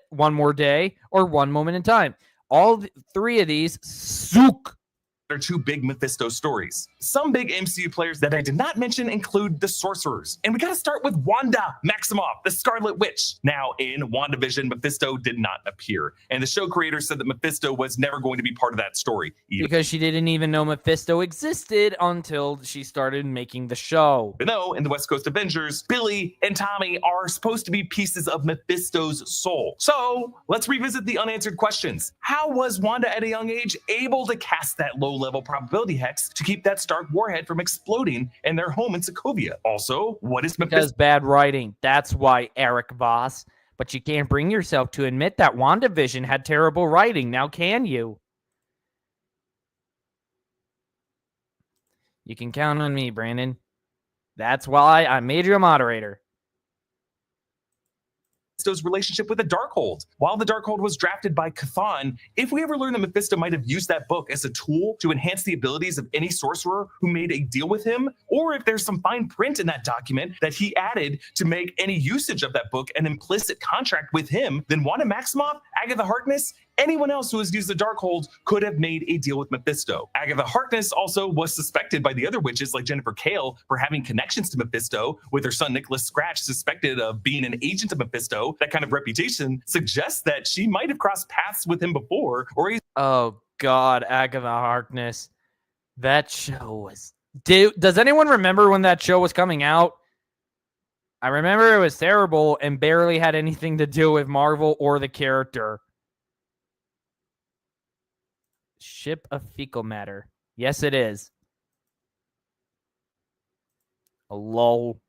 One More Day, or One Moment in Time. All three of these suck. There are two big Mephisto stories. Some big MCU players that I did not mention include the sorcerers. And we gotta start with Wanda Maximoff, the Scarlet Witch. Now, in WandaVision, Mephisto did not appear. And the show creators said that Mephisto was never going to be part of that story. Because she didn't even know Mephisto existed until she started making the show. But no, in the West Coast Avengers, Billy and Tommy are supposed to be pieces of Mephisto's soul. So let's revisit the unanswered questions. How was Wanda at a young age able to cast that low-level probability hex to keep that Stark warhead from exploding in their home in Sokovia? Also, what is Mephisto? Because bad writing. That's why, Eric Voss. But you can't bring yourself to admit that WandaVision had terrible writing. Now can you? You can count on me, Brandon. That's why I made you a moderator. Mephisto's relationship with the Darkhold. While the Darkhold was drafted by Chthon, if we ever learn that Mephisto might have used that book as a tool to enhance the abilities of any sorcerer who made a deal with him, or if there's some fine print in that document that he added to make any usage of that book an implicit contract with him, then Wanda Maximoff, Agatha Harkness, anyone else who has used the Darkhold could have made a deal with Mephisto. Agatha Harkness also was suspected by the other witches like Jennifer Kale for having connections to Mephisto, with her son Nicholas Scratch suspected of being an agent of Mephisto. That kind of reputation suggests that she might have crossed paths with him before, or he's... Oh, God, Agatha Harkness. That show was... Does anyone remember when that show was coming out? I remember it was terrible and barely had anything to do with Marvel or the character. Ship of fecal matter. Yes, it is. A lol.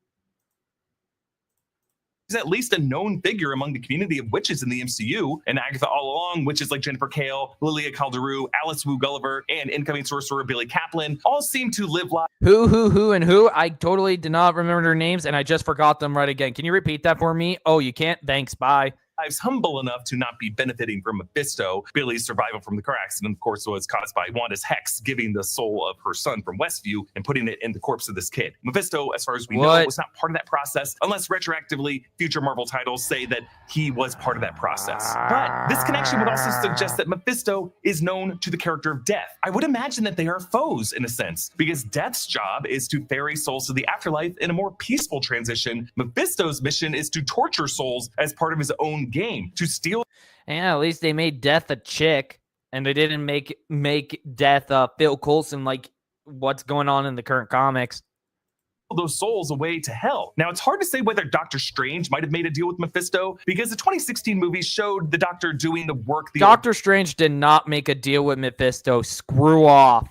He's at least a known figure among the community of witches in the MCU, and Agatha all along, witches like Jennifer Kale, Lilia Calderu, Alice Wu Gulliver, and incoming sorcerer Billy Kaplan all seem to live life. Who? I totally did not remember their names, and I just forgot them right again. Can you repeat that for me? Oh, you can't? Thanks, bye. Lives humble enough to not be benefiting from Mephisto. Billy's survival from the car accident, of course, was caused by Wanda's hex giving the soul of her son from Westview and putting it in the corpse of this kid. Mephisto, as far as we know, was not part of that process, unless retroactively future Marvel titles say that he was part of that process. But this connection would also suggest that Mephisto is known to the character of Death. I would imagine that they are foes in a sense, because Death's job is to ferry souls to the afterlife in a more peaceful transition. Mephisto's mission is to torture souls as part of his own game, to steal. Yeah, at least they made Death a chick, and they didn't make Death Phil Coulson like what's going on in the current comics. Those souls away to hell. Now, it's hard to say whether Doctor Strange might have made a deal with Mephisto, because the 2016 movie showed the Doctor doing the work. Doctor Strange did not make a deal with Mephisto. Screw off.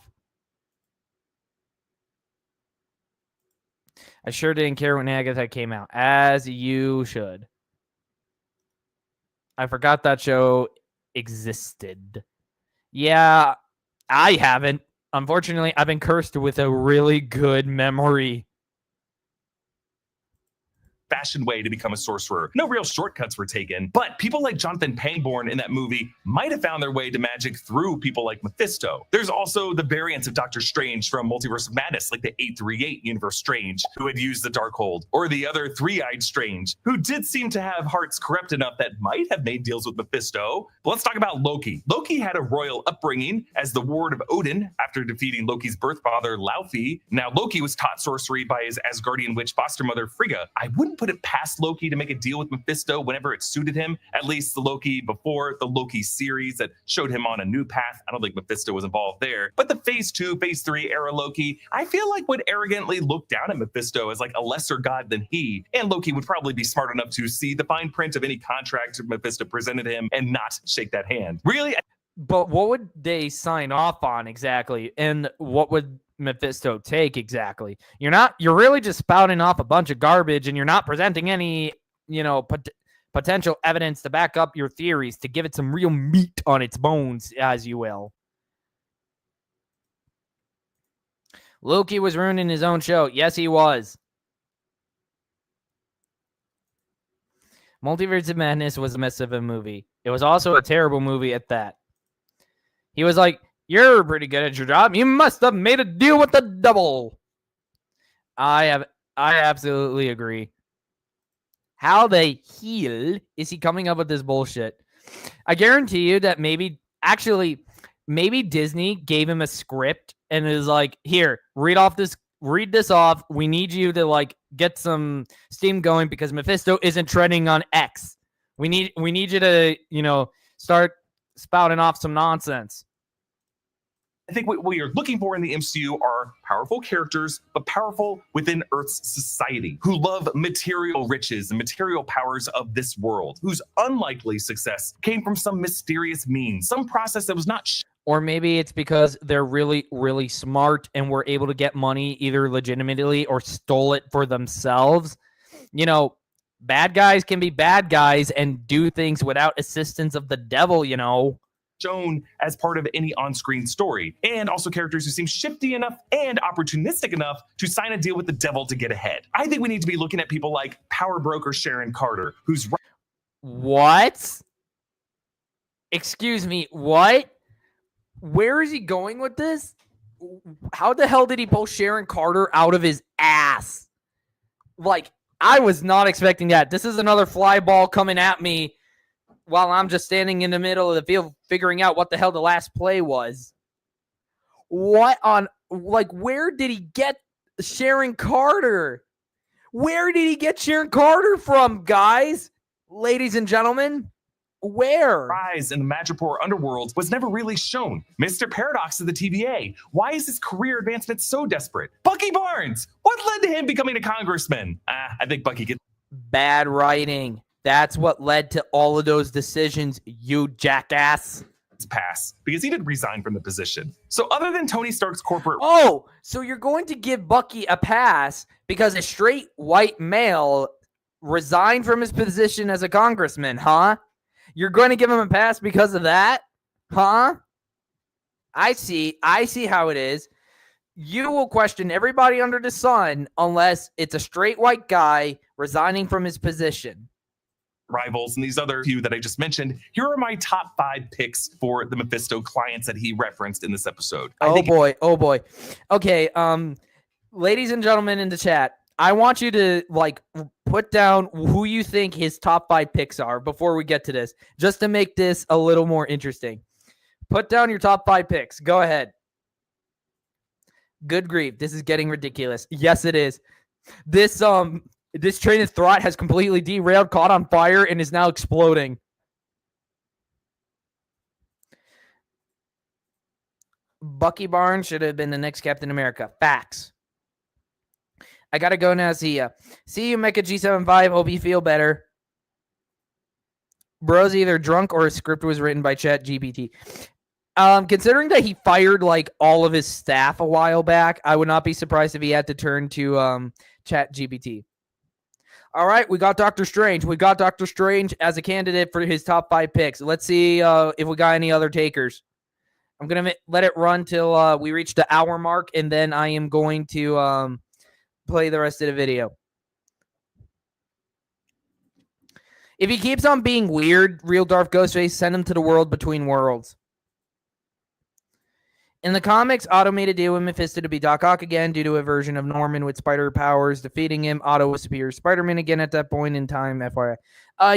I sure didn't care when Agatha came out, as you should. I forgot that show existed. Yeah, I haven't. Unfortunately, I've been cursed with a really good memory. Fashioned way to become a sorcerer. No real shortcuts were taken, but people like Jonathan Pangborn in that movie might have found their way to magic through people like Mephisto. There's also the variants of Doctor Strange from Multiverse of Madness, like the 838 Universe Strange, who had used the Darkhold, or the other Three-Eyed Strange, who did seem to have hearts corrupt enough that might have made deals with Mephisto. But let's talk about Loki. Loki had a royal upbringing as the ward of Odin after defeating Loki's birth father, Laufey. Now, Loki was taught sorcery by his Asgardian witch foster mother, Frigga. I wouldn't put it past Loki to make a deal with Mephisto whenever it suited him, at least the Loki before the Loki series that showed him on a new path. I don't think Mephisto was involved there. But the phase 2, phase 3 era Loki, I feel like would arrogantly look down at Mephisto as like a lesser god than he, and Loki would probably be smart enough to see the fine print of any contract Mephisto presented him and not shake that hand. Really? But what would they sign off on exactly? And what would Mephisto take exactly? You're really just spouting off a bunch of garbage, and you're not presenting any, potential evidence to back up your theories, to give it some real meat on its bones, as you will. Loki was ruining his own show. Yes, he was. Multiverse of Madness was a mess of a movie. It was also a terrible movie at that. He was like, "You're pretty good at your job. You must have made a deal with the devil." I absolutely agree. How the hell is he coming up with this bullshit? I guarantee you that maybe, actually, maybe Disney gave him a script and is like, here, read this off. We need you to like get some steam going because Mephisto isn't trending on X. We need you to, start spouting off some nonsense. I think what we are looking for in the MCU are powerful characters, but powerful within Earth's society, who love material riches and material powers of this world, whose unlikely success came from some mysterious means, some process that was not or maybe it's because they're really, really smart and were able to get money either legitimately or stole it for themselves. Bad guys can be bad guys and do things without assistance of the devil, shown as part of any on-screen story, and also characters who seem shifty enough and opportunistic enough to sign a deal with the devil to get ahead. I think we need to be looking at people like power broker Sharon Carter, who's... What? Excuse me, what? Where is he going with this? How the hell did he pull Sharon Carter out of his ass? Like, I was not expecting that. This is another fly ball coming at me while I'm just standing in the middle of the field figuring out what the hell the last play was. Where did he get Sharon Carter? Where did he get Sharon Carter from, guys? Ladies and gentlemen, where? Rise in the Madripoor underworld was never really shown. Mr. Paradox of the TVA. Why is his career advancement so desperate? Bucky Barnes! What led to him becoming a congressman? I think Bucky gets... Bad writing. That's what led to all of those decisions, you jackass. Pass, because he did resign from the position. So other than Tony Stark's corporate... Oh, so you're going to give Bucky a pass because a straight white male resigned from his position as a congressman, huh? You're going to give him a pass because of that? Huh? I see how it is. You will question everybody under the sun unless it's a straight white guy resigning from his position. Rivals and these other few that I just mentioned. Here are my top 5 picks for the Mephisto clients that he referenced in this episode. Oh boy. Okay, ladies and gentlemen in the chat, I want you to put down who you think his top 5 picks are before we get to this, just to make this a little more interesting. Put down your top 5 picks. Go ahead. Good grief, this is getting ridiculous. Yes, it is. This train of thought has completely derailed, caught on fire, and is now exploding. Bucky Barnes should have been the next Captain America. Facts. I gotta go now. See ya. See you, Mecha G75. Hope you feel better. Bro's either drunk or his script was written by ChatGPT. Considering that he fired all of his staff a while back, I would not be surprised if he had to turn to ChatGPT. All right, we got Doctor Strange. We got Doctor Strange as a candidate for his top 5 picks. Let's see if we got any other takers. I'm going to let it run till we reach the hour mark, and then I am going to play the rest of the video. If he keeps on being weird, real Darth Ghostface, send him to the world between worlds. In the comics, Otto made a deal with Mephisto to be Doc Ock again due to a version of Norman with spider powers. Defeating him, Otto was superior Spider-Man again at that point in time, FYI.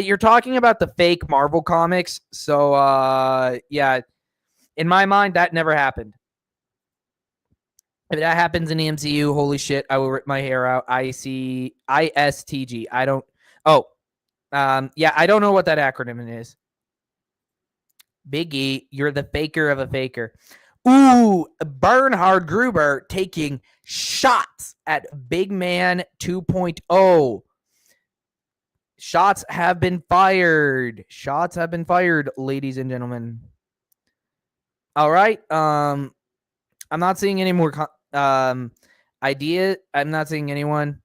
You're talking about the fake Marvel comics, so yeah. In my mind, that never happened. If that happens in the MCU, holy shit, I will rip my hair out. ISTG. I don't... Oh. Yeah, I don't know what that acronym is. Big E, you're the faker of a faker. Ooh, Bernhard Gruber taking shots at Big Man 2.0. Shots have been fired. Shots have been fired, ladies and gentlemen. All right. I'm not seeing any more idea. I'm not seeing anyone.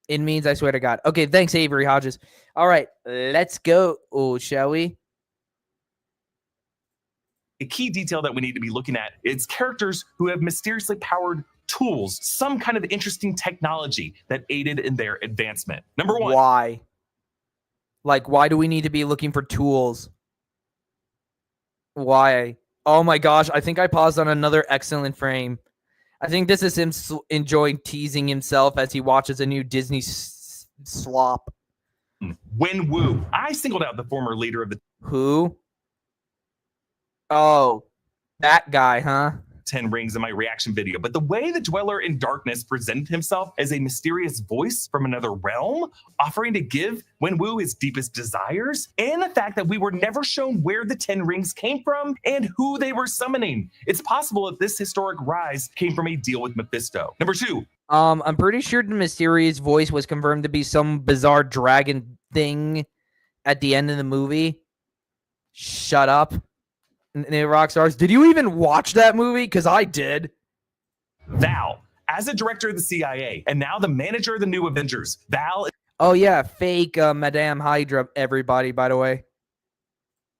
It means I swear to God. Okay, thanks, Avery Hodges. All right, let's go. Oh, shall we? A key detail that we need to be looking at is characters who have mysteriously powered tools, some kind of interesting technology that aided in their advancement. Number 1. Why? Why do we need to be looking for tools? Why? Oh my gosh, I think I paused on another excellent frame. I think this is him enjoying teasing himself as he watches a new Disney slop. Wen Wu. I singled out the former leader of the... Who? Oh, That guy, huh? 10 rings in my reaction video, but the way the Dweller in Darkness presented himself as a mysterious voice from another realm, offering to give Wenwu his deepest desires, and the fact that we were never shown where the 10 rings came from and who they were summoning. It's possible that this historic rise came from a deal with Mephisto. Number 2. I'm pretty sure the mysterious voice was confirmed to be some bizarre dragon thing at the end of the movie. Shut up. Rockstars. Did you even watch that movie? Because I did. Val, as a director of the CIA and now the manager of the New Avengers, Val Oh yeah, fake Madame Hydra, everybody, by the way.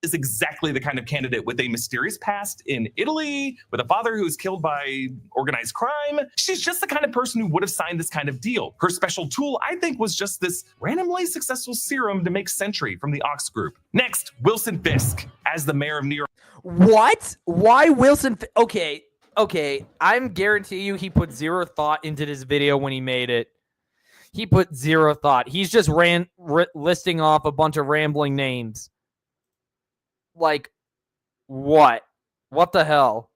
is exactly the kind of candidate with a mysterious past in Italy, with a father who was killed by organized crime. She's just the kind of person who would have signed this kind of deal. Her special tool, I think, was just this randomly successful serum to make Sentry from the Ox Group. Next, Wilson Fisk as the mayor of New York. What? Why Wilson? Okay. I'm guarantee you he put zero thought into this video when he made it. He put zero thought. He's just listing off a bunch of rambling names. Like, what? What the hell?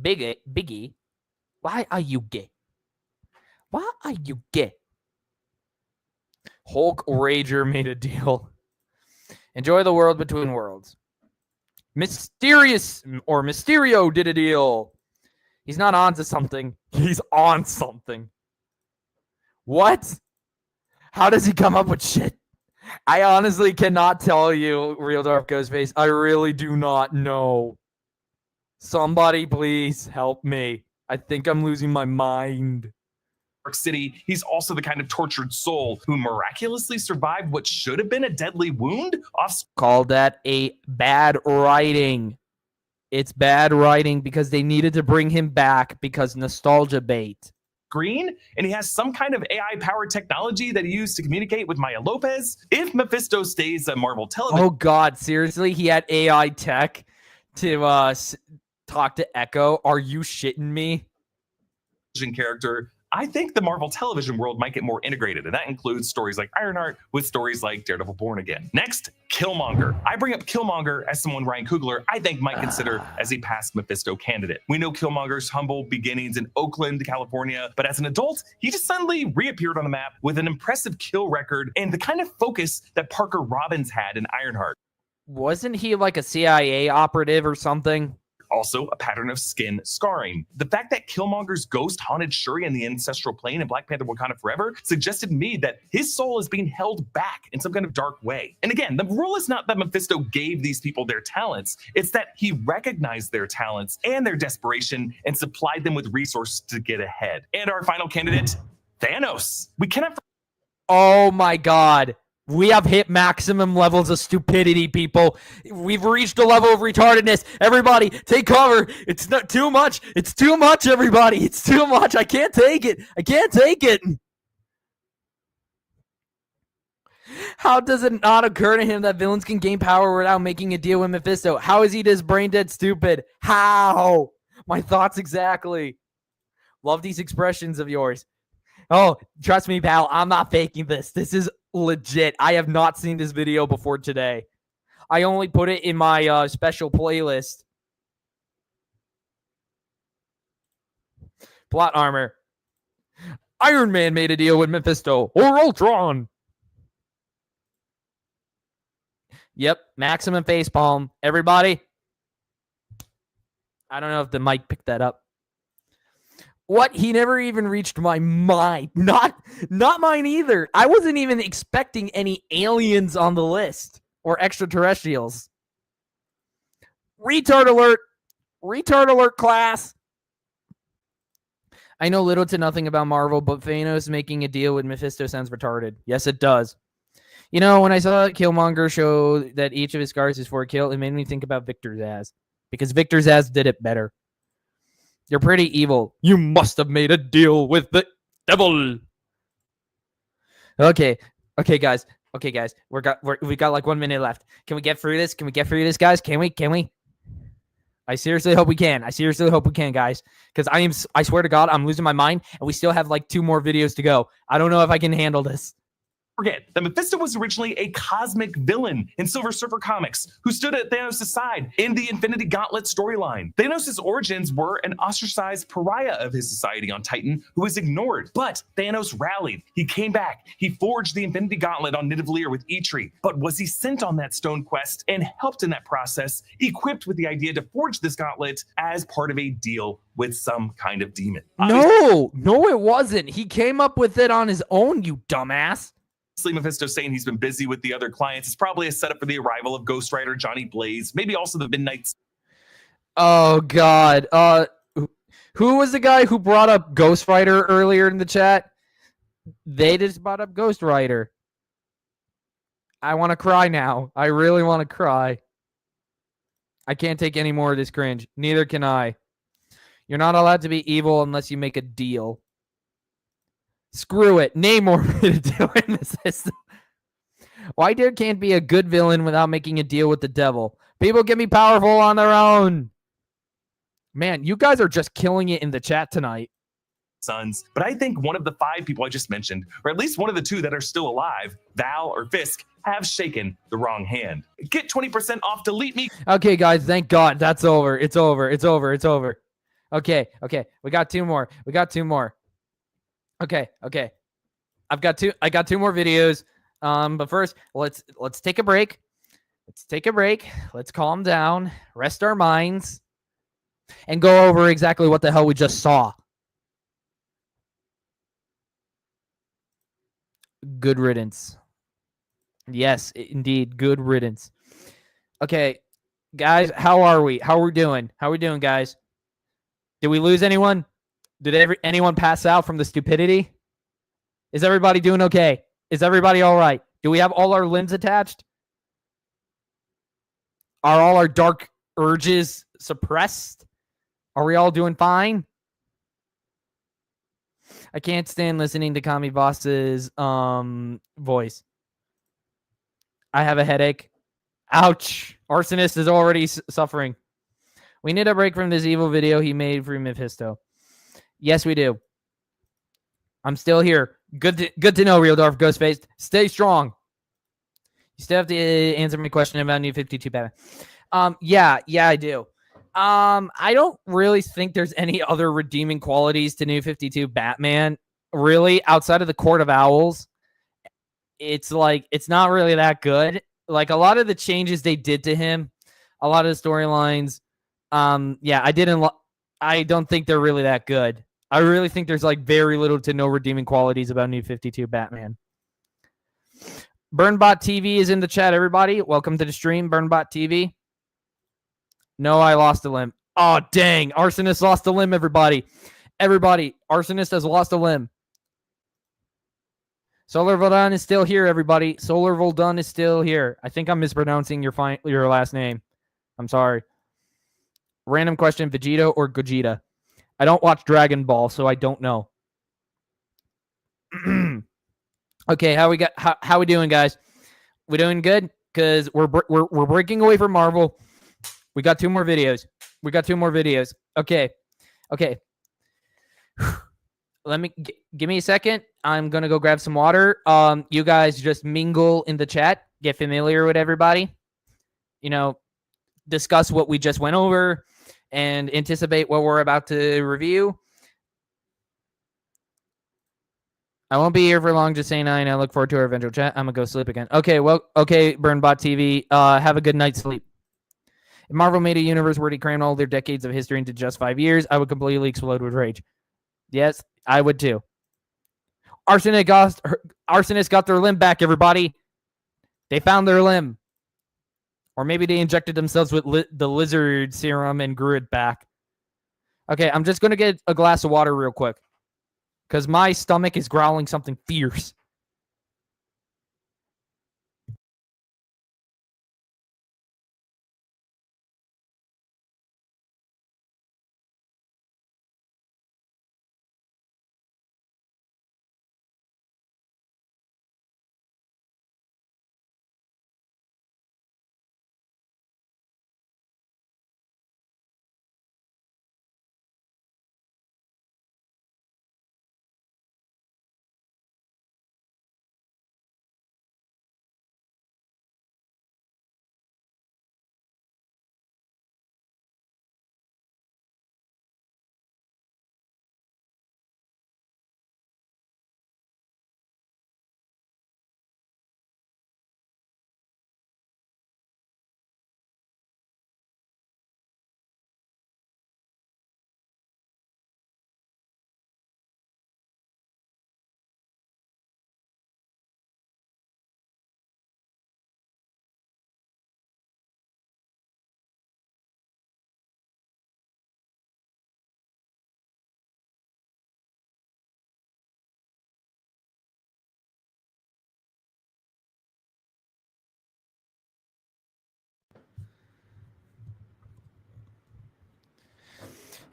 Biggie, why are you gay? Why are you gay? Hulk Rager made a deal. Enjoy the world between worlds. Mysterio did a deal. He's not on to something. He's on something. What? How does he come up with shit? I honestly cannot tell you, Real Dark Ghostface. I really do not know. Somebody please help me. I think I'm losing my mind. York City, he's also the kind of tortured soul who miraculously survived what should have been a deadly wound off Call that a bad writing. It's bad writing because they needed to bring him back because nostalgia bait. screen, and he has some kind of AI-powered technology that he used to communicate with Maya Lopez. If Mephisto stays a Marvel television Oh God, seriously? He had AI tech to talk to Echo? Are you shitting me? character, I think the Marvel television world might get more integrated, and that includes stories like Ironheart with stories like Daredevil Born Again. Next, Killmonger. I bring up Killmonger as someone Ryan Coogler, I think, might consider as a past Mephisto candidate. We know Killmonger's humble beginnings in Oakland, California, but as an adult, he just suddenly reappeared on the map with an impressive kill record and the kind of focus that Parker Robbins had in Ironheart. Wasn't he like a CIA operative or something? Also, a pattern of skin scarring. The fact that Killmonger's ghost haunted Shuri in the ancestral plane in Black Panther Wakanda Forever suggested to me that his soul is being held back in some kind of dark way. And again, the rule is not that Mephisto gave these people their talents, it's that he recognized their talents and their desperation and supplied them with resources to get ahead. And our final candidate, Thanos. We cannot. Oh my God. We have hit maximum levels of stupidity, people. We've reached a level of retardedness. Everybody, take cover. It's not too much. It's too much, everybody. It's too much. I can't take it. I can't take it. How does it not occur to him that villains can gain power without making a deal with Mephisto? How is he this brain dead stupid? How? My thoughts exactly. Love these expressions of yours. Oh, trust me, pal. I'm not faking this. This is legit. I have not seen this video before today. I only put it in my special playlist. Plot armor. Iron Man made a deal with Mephisto or Ultron. Yep, maximum facepalm. Everybody. I don't know if the mic picked that up. What? He never even reached my mind. Not mine either. I wasn't even expecting any aliens on the list or extraterrestrials. Retard alert. Retard alert, class. I know little to nothing about Marvel, but Thanos making a deal with Mephisto sounds retarded. Yes, it does. You know, when I saw Killmonger show that each of his scars is for a kill, it made me think about Victor Zsasz. Because Victor Zsasz did it better. You're pretty evil. You must have made a deal with the devil. Okay, guys. We got like 1 minute left. Can we get through this? Guys? Can we? I seriously hope we can. Guys. Because I swear to God, I'm losing my mind, and we still have like 2 more videos to go. I don't know if I can handle this. Forget that Mephisto was originally a cosmic villain in Silver Surfer comics who stood at Thanos' side in the Infinity Gauntlet storyline. Thanos' origins were an ostracized pariah of his society on Titan who was ignored, but Thanos rallied. He came back. He forged the Infinity Gauntlet on Nidavellir with Eitri, but was he sent on that stone quest and helped in that process, equipped with the idea to forge this gauntlet as part of a deal with some kind of demon? No, it wasn't. He came up with it on his own, you dumbass. Mephisto saying he's been busy with the other clients. It's probably a setup for the arrival of Ghost Rider, Johnny Blaze, maybe also the Midnight. Oh God. Who was the guy who brought up Ghost Rider earlier in the chat? They just brought up Ghost Rider. I want to cry now. I really want to cry. I can't take any more of this cringe. Neither can I. You're not allowed to be evil unless you make a deal. Screw it. Namor made a deal in the system. Why there can't be a good villain without making a deal with the devil? People can be powerful on their own. Man, you guys are just killing it in the chat tonight. Sons, but I think one of the 5 people I just mentioned, or at least one of the 2 that are still alive, Val or Fisk, have shaken the wrong hand. Get 20% off Delete Me. Okay, guys, thank God. That's over. It's over. Okay. We got 2 more. Okay. I got 2 more videos. But first, let's take a break. Let's calm down, rest our minds, and go over exactly what the hell we just saw. Good riddance. Yes, indeed, good riddance. Okay, guys, how are we? How are we doing? Guys? Did we lose anyone? Did anyone pass out from the stupidity? Is everybody doing okay? Is everybody all right? Do we have all our limbs attached? Are all our dark urges suppressed? Are we all doing fine? I can't stand listening to Kami Boss's voice. I have a headache. Ouch. Arsonist is already suffering. We need a break from this evil video he made for Mephisto. Yes, we do. I'm still here. Good to know, Real Darth Ghostface. Stay strong. You still have to answer my question about New 52 Batman. Yeah, I do. I don't really think there's any other redeeming qualities to New 52 Batman, really, outside of the Court of Owls. It's not really that good. Like, a lot of the changes they did to him, a lot of the storylines, I don't think they're really that good. I really think there's very little to no redeeming qualities about New 52 Batman. Burnbot TV is in the chat, everybody. Welcome to the stream, Burnbot TV. No, I lost a limb. Oh, dang. Arsonist lost a limb, everybody. Arsonist has lost a limb. Solar Voldun is still here, everybody. Solar Voldun is still here. I think I'm mispronouncing your last name. I'm sorry. Random question, Vegeta or Gogeta? I don't watch Dragon Ball, so I don't know. Okay, how we doing, guys? We doing good? Because we're breaking away from Marvel. We got 2 more videos. Okay. Give me a second. I'm gonna go grab some water. You guys just mingle in the chat. Get familiar with everybody. Discuss what we just went over and anticipate what we're about to review. I won't be here for long, just saying I look forward to our eventual chat. I'm gonna go sleep again. Okay, Burnbot TV. Have a good night's sleep. If Marvel made a universe where they crammed all their decades of history into just 5 years, I would completely explode with rage. Yes, I would too. Arsonist got their limb back, everybody. They found their limb. Or maybe they injected themselves with the lizard serum and grew it back. Okay, I'm just going to get a glass of water real quick, because my stomach is growling something fierce.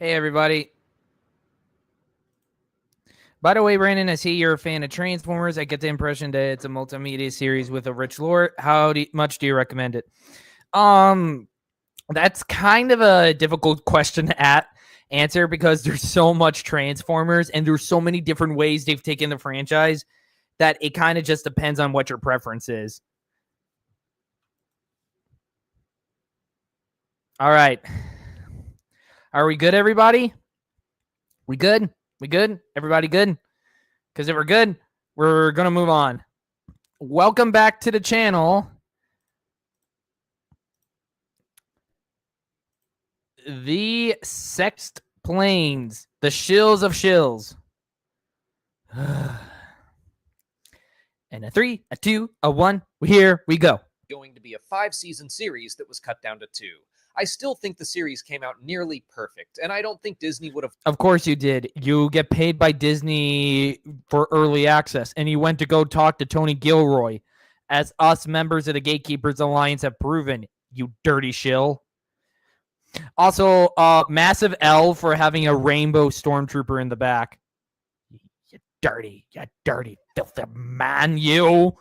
Hey, everybody. By the way, Brandon, I see you're a fan of Transformers. I get the impression that it's a multimedia series with a rich lore. How much do you recommend it? That's kind of a difficult question to answer because there's so much Transformers and there's so many different ways they've taken the franchise that it kind of just depends on what your preference is. All right. Are we good, everybody? We good? We good? Everybody good? Because if we're good, we're going to move on. Welcome back to the channel. The Sexplaineds, the shills of shills. And a 3, a 2, a 1. Here we go. Going to be a 5-season series that was cut down to 2. I still think the series came out nearly perfect, and I don't think Disney would have... Of course you did. You get paid by Disney for early access, and you went to go talk to Tony Gilroy, as us members of the Gatekeepers Alliance have proven, you dirty shill. Also, massive L for having a rainbow stormtrooper in the back. You dirty filthy man, you.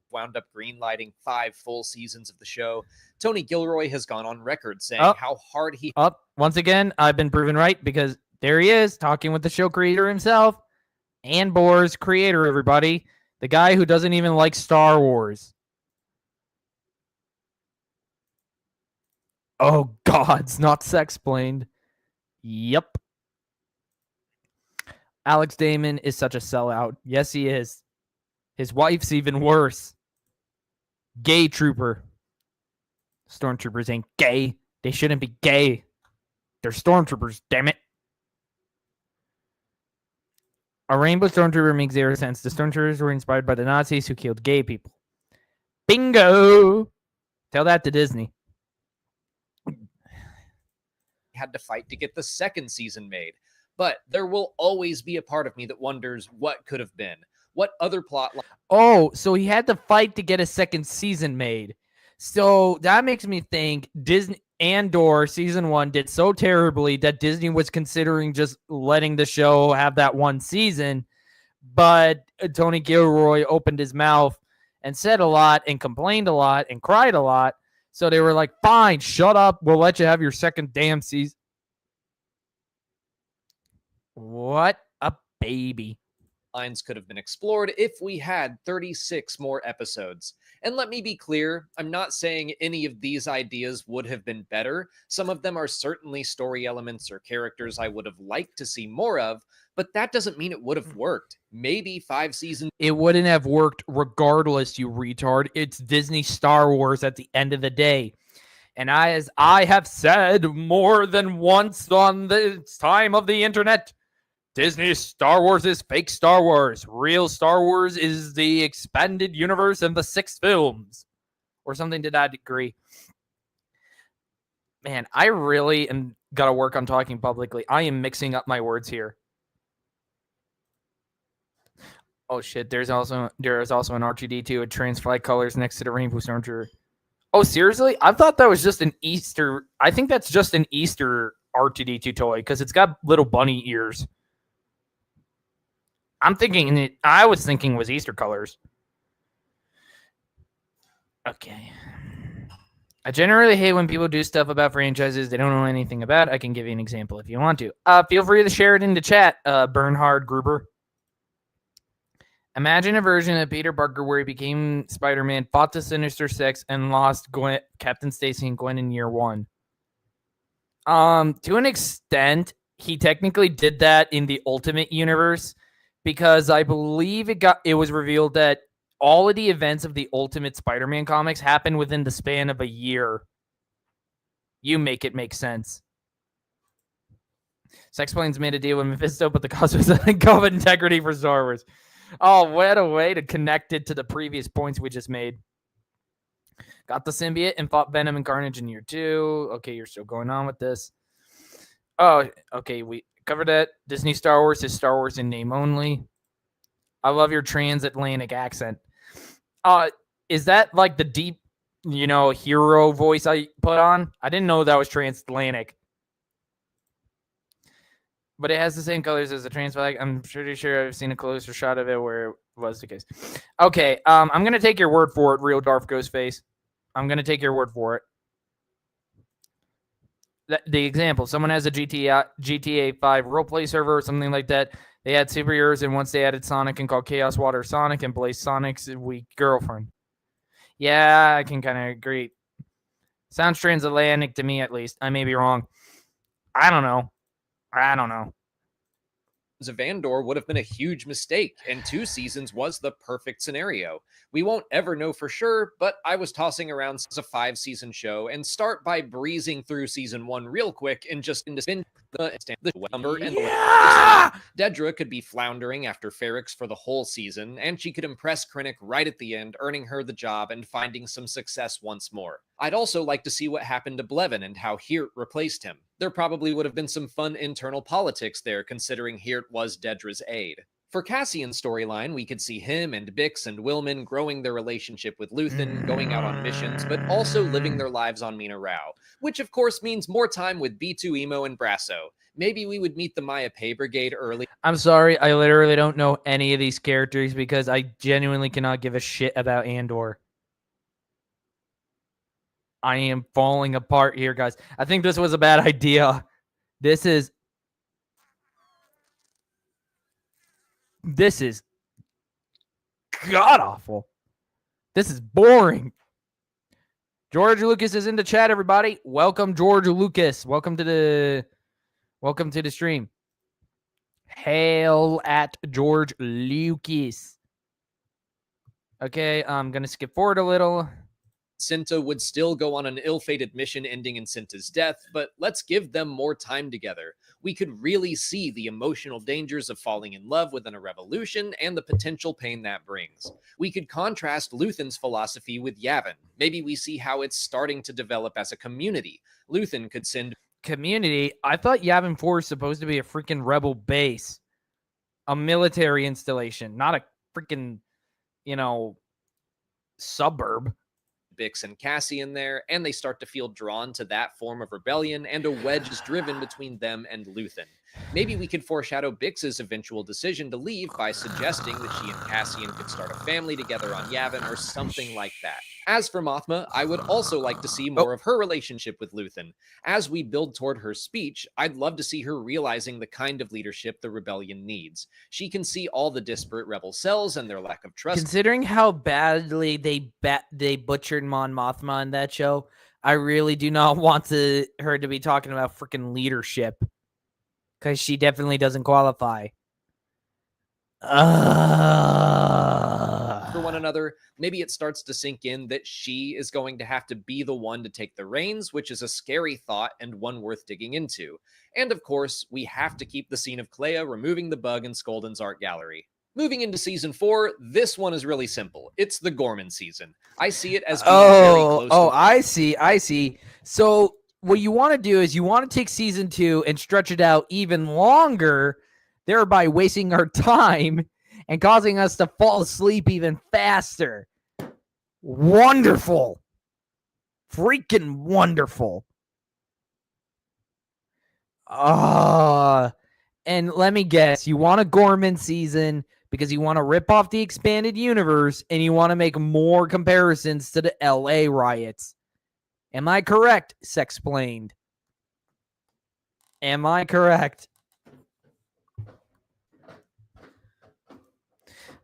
Wound up greenlighting 5 full seasons of the show. Tony Gilroy has gone on record saying how hard he... Once again, I've been proven right because there he is talking with the show creator himself. Andor's creator, everybody. The guy who doesn't even like Star Wars. Oh, God's not Sexplained. Yep. Alex Damon is such a sellout. Yes, he is. His wife's even worse. Gay trooper. Stormtroopers ain't gay. They shouldn't be gay. They're stormtroopers, damn it. A rainbow stormtrooper makes zero sense. The stormtroopers were inspired by the Nazis who killed gay people. Bingo! Tell that to Disney. Had to fight to get the 2nd season made. But there will always be a part of me that wonders what could have been. What other plot... Oh, so he had to fight to get a 2nd season made. So that makes me think Disney Andor season 1 did so terribly that Disney was considering just letting the show have that 1 season. But Tony Gilroy opened his mouth and said a lot and complained a lot and cried a lot. So they were like, fine, shut up. We'll let you have your 2nd damn season. What a baby. Lines could have been explored if we had 36 more episodes. And let me be clear, I'm not saying any of these ideas would have been better. Some of them are certainly story elements or characters I would have liked to see more of, but that doesn't mean it would have worked. Maybe 5 seasons... It wouldn't have worked regardless, you retard. It's Disney Star Wars at the end of the day. And as I have said more than once on this time of the internet, Disney Star Wars is fake Star Wars. Real Star Wars is the expanded universe and the 6 films. Or something to that degree. Man, I really am got to work on talking publicly. I am mixing up my words here. Oh shit, there is also an R2D2 with trans-flag colors next to the Rainbow Stormtrooper. Oh, seriously? I thought that was just an Easter... I think that's just an Easter R2D2 toy because it's got little bunny ears. I was thinking it was Easter colors. Okay. I generally hate when people do stuff about franchises they don't know anything about. I can give you an example if you want to. Feel free to share it in the chat, Bernhard Gruber. Imagine a version of Peter Parker where he became Spider-Man, fought the Sinister Six, and lost Captain Stacy and Gwen in year 1. To an extent, he technically did that in the Ultimate Universe, because I believe it was revealed that all of the events of the Ultimate Spider-Man comics happened within the span of a year. You make it make sense. Sexplaineds made a deal with Mephisto, but the cost was a go of integrity for Star Wars. Oh, what a way to connect it to the previous points we just made. Got the symbiote and fought Venom and Carnage in year 2. Okay, you're still going on with this. Oh, okay, we covered that. Disney Star Wars is Star Wars in name only. I love your transatlantic accent. Is that like the deep, hero voice I put on? I didn't know that was transatlantic. But it has the same colors as the trans flag. I'm pretty sure I've seen a closer shot of it where it was the case. Okay, I'm gonna take your word for it, real Darth Ghostface. I'm gonna take your word for it. The example: someone has a GTA 5 roleplay server or something like that. They had superheroes, and once they added Sonic and called Chaos Water Sonic and Blaze Sonic's weak girlfriend. Yeah, I can kind of agree. Sounds transatlantic to me, at least. I may be wrong. I don't know. Of Andor would have been a huge mistake, and 2 seasons was the perfect scenario. We won't ever know for sure, but I was tossing around as a 5-season show and start by breezing through season 1 real quick and just spin the number and Dedra could be floundering after Ferrix for the whole season, and she could impress Krennic right at the end, earning her the job and finding some success once more. I'd also like to see what happened to Blevin and how Hirt replaced him. There probably would have been some fun internal politics there, considering Hirt was Dedra's aide. For Cassian's storyline, we could see him and Bix and Willman growing their relationship with Luthen, going out on missions, but also living their lives on Mina Rao, which of course means more time with B2 Emo and Brasso. Maybe we would meet the Maya Pei Brigade early. I'm sorry, I literally don't know any of these characters because I genuinely cannot give a shit about Andor. I am falling apart here, guys. I think this was a bad idea. This is god-awful. This is boring. George Lucas is in the chat, everybody. Welcome, George Lucas. Welcome to the stream. Hail at George Lucas. Okay, I'm going to skip forward a little. Cinta would still go on an ill-fated mission ending in Cinta's death, but let's give them more time together. We could really see the emotional dangers of falling in love within a revolution and the potential pain that brings. We could contrast Luthen's philosophy with Yavin. Maybe we see how it's starting to develop as a community. Luthen could send... Community? I thought Yavin 4 is supposed to be a freaking rebel base. A military installation, not a freaking, suburb. Bix and Cassian there, and they start to feel drawn to that form of rebellion, and a wedge is driven between them and Luthen. Maybe we could foreshadow Bix's eventual decision to leave by suggesting that she and Cassian could start a family together on Yavin or something like that. As for Mothma, I would also like to see more of her relationship with Luthen. As we build toward her speech, I'd love to see her realizing the kind of leadership the rebellion needs. She can see all the disparate rebel cells and their lack of trust. Considering how badly they butchered Mon Mothma in that show, I really do not want her to be talking about freaking leadership. Because she definitely doesn't qualify. For one another, maybe it starts to sink in that she is going to have to be the one to take the reins, which is a scary thought and one worth digging into. And of course, we have to keep the scene of Clea removing the bug in Skolden's art gallery. Moving into season 4, this one is really simple. It's the Gorman season. I see it as being very close to... I see. So what you want to do is you want to take season 2 and stretch it out even longer, thereby wasting our time and causing us to fall asleep even faster. Wonderful. Freaking wonderful. And let me guess, you want a Gorman season because you want to rip off the expanded universe and you want to make more comparisons to the LA riots. Am I correct, Sexplained? Am I correct?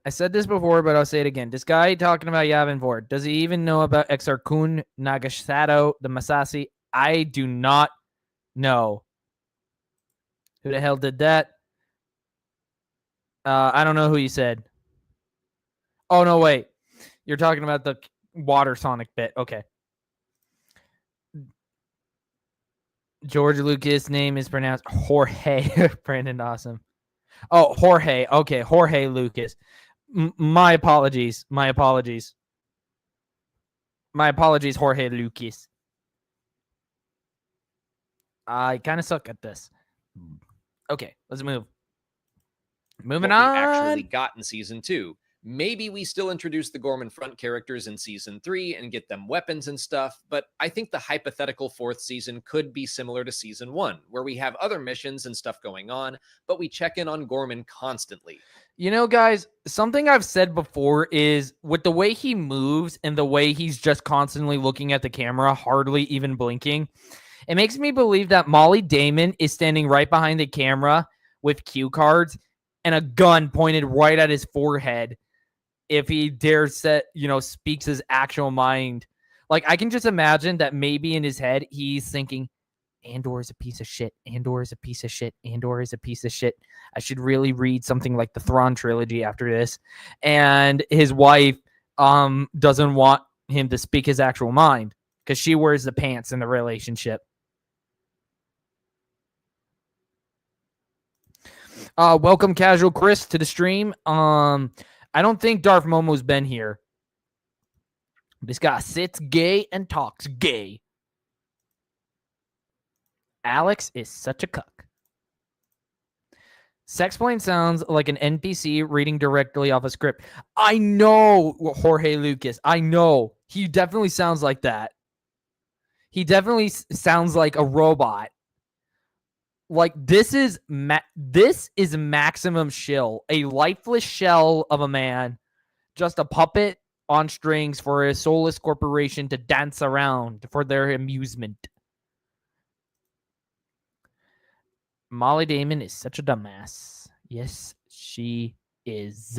I said this before, but I'll say it again. This guy talking about Yavin 4, does he even know about Exar Kun, Nagasado, the Masasi? I do not know. Who the hell did that? I don't know who you said. Oh, no, wait. You're talking about the water Sonic bit. Okay. George Lucas' name is pronounced Jorge. Brandon Awesome. Oh, Jorge. Okay, Jorge Lucas. My apologies. My apologies, Jorge Lucas. I kind of suck at this. Okay, let's move. Moving on. We actually got in season 2. Maybe we still introduce the Gorman front characters in season 3 and get them weapons and stuff, but I think the hypothetical 4th season could be similar to season 1, where we have other missions and stuff going on, but we check in on Gorman constantly. You know, guys, something I've said before is with the way he moves and the way he's just constantly looking at the camera, hardly even blinking, it makes me believe that Molly Damon is standing right behind the camera with cue cards and a gun pointed right at his forehead if he dares speaks his actual mind. Like, I can just imagine that maybe in his head, he's thinking, Andor is a piece of shit. Andor is a piece of shit. Andor is a piece of shit. I should really read something like the Thrawn trilogy after this. And his wife doesn't want him to speak his actual mind because she wears the pants in the relationship. Welcome, Casual Chris, to the stream. I don't think Darth Momo's been here. This guy sits gay and talks gay. Alex is such a cuck. Sexplained sounds like an NPC reading directly off a script. I know, Jorge Lucas. I know. He definitely sounds like that. He definitely sounds like a robot. Like, this is Maximum Shill, a lifeless shell of a man, just a puppet on strings for a soulless corporation to dance around for their amusement. Molly Damon is such a dumbass. Yes, she is.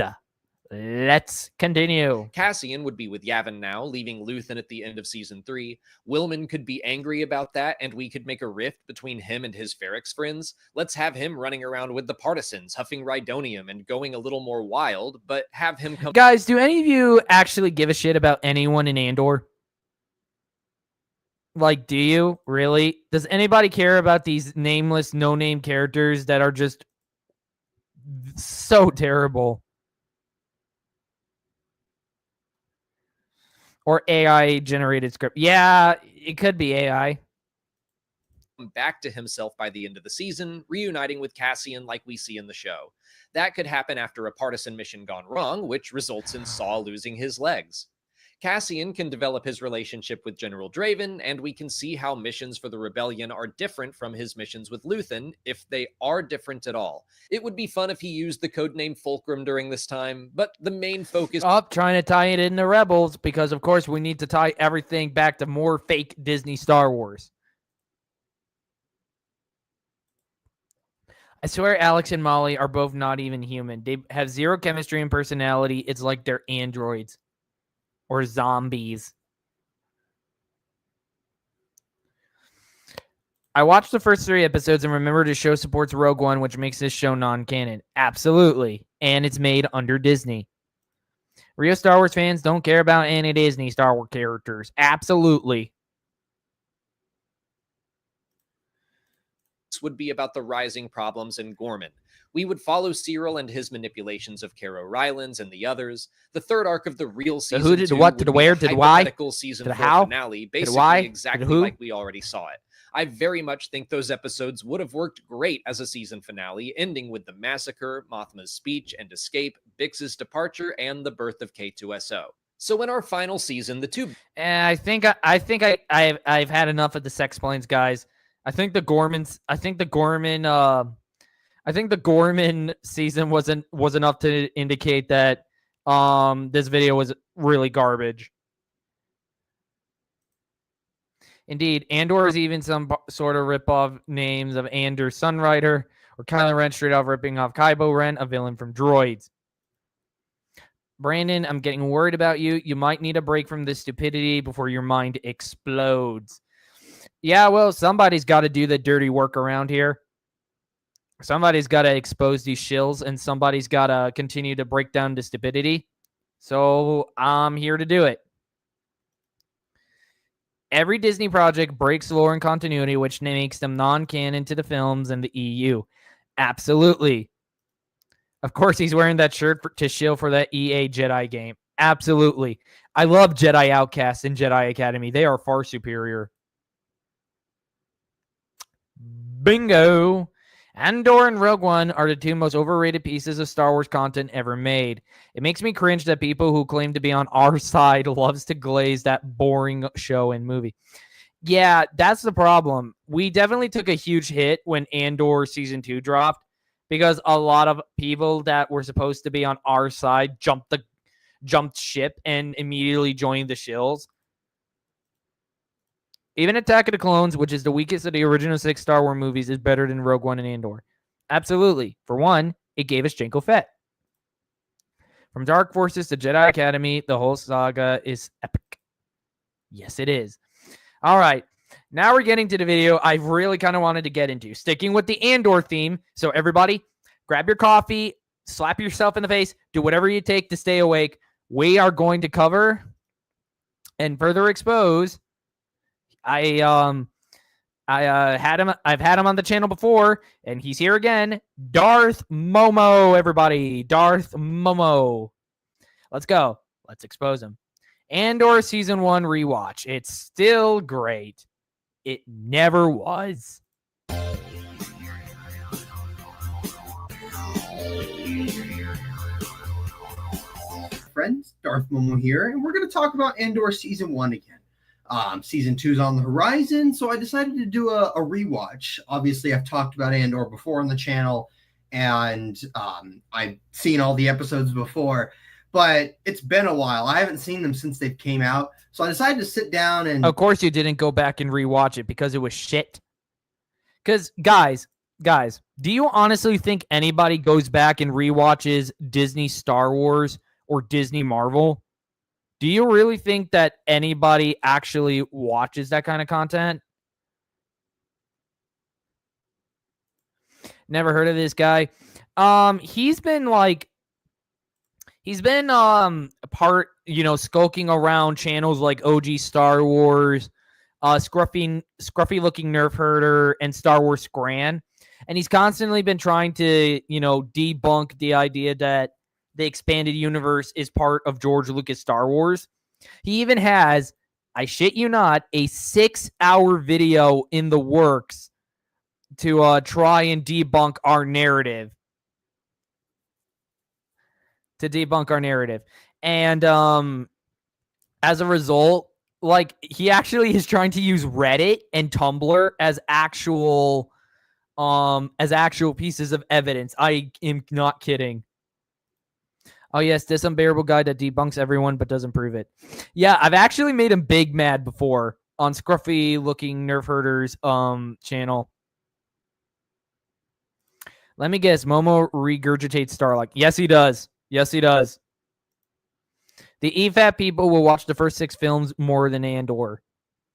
Let's continue. Cassian would be with Yavin now, leaving Luthen at the end of season 3. Willman could be angry about that, and we could make a rift between him and his Ferrex friends. Let's have him running around with the partisans, huffing Rhydonium and going a little more wild, but have him come... Guys, do any of you actually give a shit about anyone in Andor? Like, do you? Really? Does anybody care about these nameless, no-name characters that are just so terrible? Or AI-generated script. Yeah, it could be AI. Back to himself by the end of the season, reuniting with Cassian like we see in the show. That could happen after a partisan mission gone wrong, which results in Saw losing his legs. Cassian can develop his relationship with General Draven, and we can see how missions for the rebellion are different from his missions with Luthen, if they are different at all. It would be fun if he used the codename Fulcrum during this time, but the main focus... Trying to tie it into Rebels, because of course we need to tie everything back to more fake Disney Star Wars. I swear Alex and Molly are both not even human. They have zero chemistry and personality. It's like they're androids. Or zombies. I watched the first 3 episodes and remember the show supports Rogue One, which makes this show non-canon. Absolutely. And it's made under Disney. Real Star Wars fans don't care about any Disney Star Wars characters. Absolutely. This would be about the rising problems in Gorman. We would follow Cyril and his manipulations of Caro Rylands and the others. The third arc of the real season who did 2 what to would the be where a to the why hypothetical season to the 4 how finale, to the basically why to exactly the who. like we already saw it. I very much think those episodes would have worked great as a season finale, ending with the massacre, Mothma's speech and escape, Bix's departure, and the birth of K2SO. So in our final season, the two... I've had enough of the Sexplaineds, guys. I think the Gorman season was enough to indicate that this video was really garbage. Indeed, Andor is even some sort of rip-off names of Andor Sunrider or Kylo Ren straight off ripping off Kylo Ren, a villain from Droids. Brandon, I'm getting worried about you. You might need a break from this stupidity before your mind explodes. Yeah, well, somebody's got to do the dirty work around here. Somebody's got to expose these shills, and somebody's got to continue to break down the stupidity. So I'm here to do it. Every Disney project breaks lore and continuity, which makes them non-canon to the films and the EU. Absolutely. Of course, he's wearing that shirt to shill for that EA Jedi game. Absolutely. I love Jedi Outcast and Jedi Academy. They are far superior. Bingo. Andor and Rogue One are the two most overrated pieces of Star Wars content ever made. It makes me cringe that people who claim to be on our side loves to glaze that boring show and movie. Yeah, that's the problem. We definitely took a huge hit when Andor season 2 dropped because a lot of people that were supposed to be on our side jumped ship and immediately joined the shills. Even Attack of the Clones, which is the weakest of the original 6 Star Wars movies, is better than Rogue One and Andor. Absolutely. For one, it gave us Jango Fett. From Dark Forces to Jedi Academy, the whole saga is epic. Yes, it is. All right. Now we're getting to the video I really kind of wanted to get into. Sticking with the Andor theme. So everybody, grab your coffee, slap yourself in the face, do whatever you take to stay awake. We are going to cover and further expose. I've had him on the channel before, and he's here again. Darth Momo, everybody. Darth Momo. Let's go. Let's expose him. Andor Season 1 rewatch. It's still great. It never was. Friends, Darth Momo here, and we're going to talk about Andor Season 1 again. Season 2's on the horizon, so I decided to do a rewatch. Obviously, I've talked about Andor before on the channel, and I've seen all the episodes before, but it's been a while. I haven't seen them since they came out, so I decided to sit down and... Of course you didn't go back and rewatch it because it was shit. Because, guys, do you honestly think anybody goes back and rewatches Disney Star Wars or Disney Marvel? Do you really think that anybody actually watches that kind of content? Never heard of this guy. He's been part, skulking around channels like OG Star Wars, scruffy looking Nerf herder, and Star Wars Scran. And he's constantly been trying to, debunk the idea that the expanded universe is part of George Lucas Star Wars. He even has, I shit you not, a 6-hour video in the works to try and debunk our narrative. And as a result, he actually is trying to use Reddit and Tumblr as actual pieces of evidence. I am not kidding. Oh, yes, this unbearable guy that debunks everyone but doesn't prove it. Yeah, I've actually made him big mad before on scruffy-looking Nerf Herder's channel. Let me guess, Momo regurgitates Starlight. Yes, he does. Yes, he does. The EFAP people will watch the first 6 films more than Andor.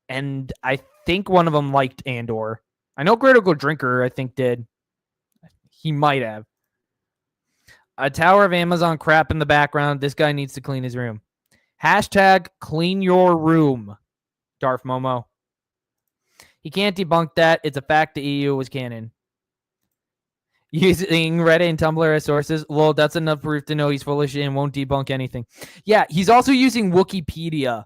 And I think one of them liked Andor. I know Critical Drinker, I think, did. He might have. A tower of Amazon crap in the background. This guy needs to clean his room. Hashtag clean your room, Darth Momo. He can't debunk that. It's a fact the EU was canon. Using Reddit and Tumblr as sources. Lol, that's enough proof to know he's full of shit and won't debunk anything. Yeah, he's also using Wikipedia.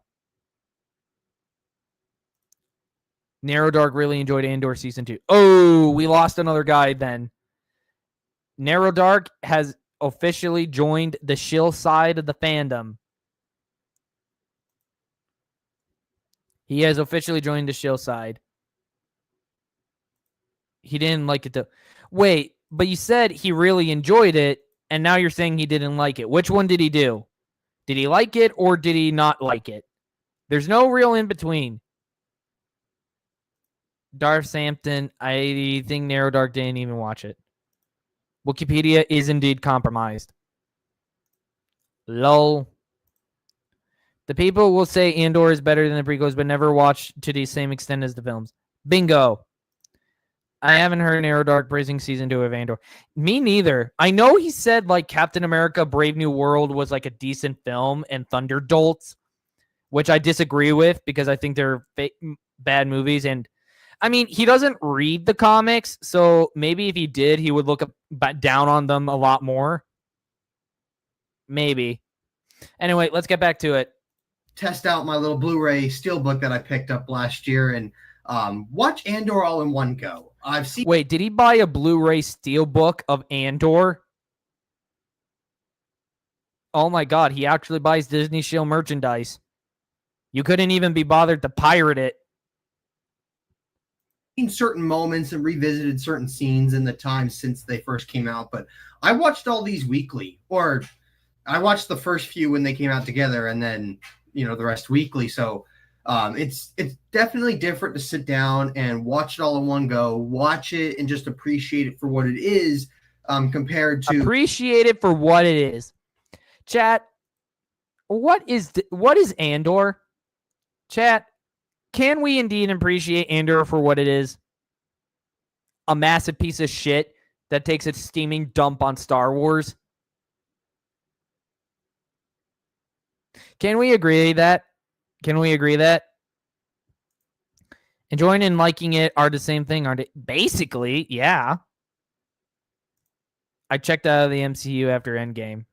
Narrow Dark really enjoyed Andor Season 2. Oh, we lost another guy then. Narrow Dark has officially joined the shill side of the fandom. He has officially joined the shill side. He didn't like it though. Wait, but you said he really enjoyed it, and now you're saying he didn't like it. Which one did he do? Did he like it or did he not like it? There's no real in between. Darth Sampton, I think Narrow Dark didn't even watch it. Wikipedia is indeed compromised. Lol. The people will say Andor is better than the prequels, but never watch to the same extent as the films. Bingo. I haven't heard Narrow Dark praising Season 2 of Andor. Me neither. I know he said Captain America Brave New World was a decent film and Thunderdolts, which I disagree with because I think they're bad movies. And I mean, he doesn't read the comics, so maybe if he did, he would look down on them a lot more. Maybe. Anyway, let's get back to it. Test out my little Blu-ray steelbook that I picked up last year and watch Andor all in one go. I've seen. Wait, did he buy a Blu-ray steelbook of Andor? Oh my god, he actually buys Disney Shill merchandise. You couldn't even be bothered to pirate it. Seen certain moments and revisited certain scenes in the time since they first came out, but I watched all these weekly, or I watched the first few when they came out together, and then the rest weekly. So it's definitely different to sit down and watch it all in one go, watch it and just appreciate it for what it is, compared to appreciate it for what it is. Chat, what is Andor? Chat, can we indeed appreciate Andor for what it is? A massive piece of shit that takes a steaming dump on Star Wars? Can we agree that? Enjoying and liking it are the same thing, aren't they? Basically, yeah. I checked out of the MCU after Endgame.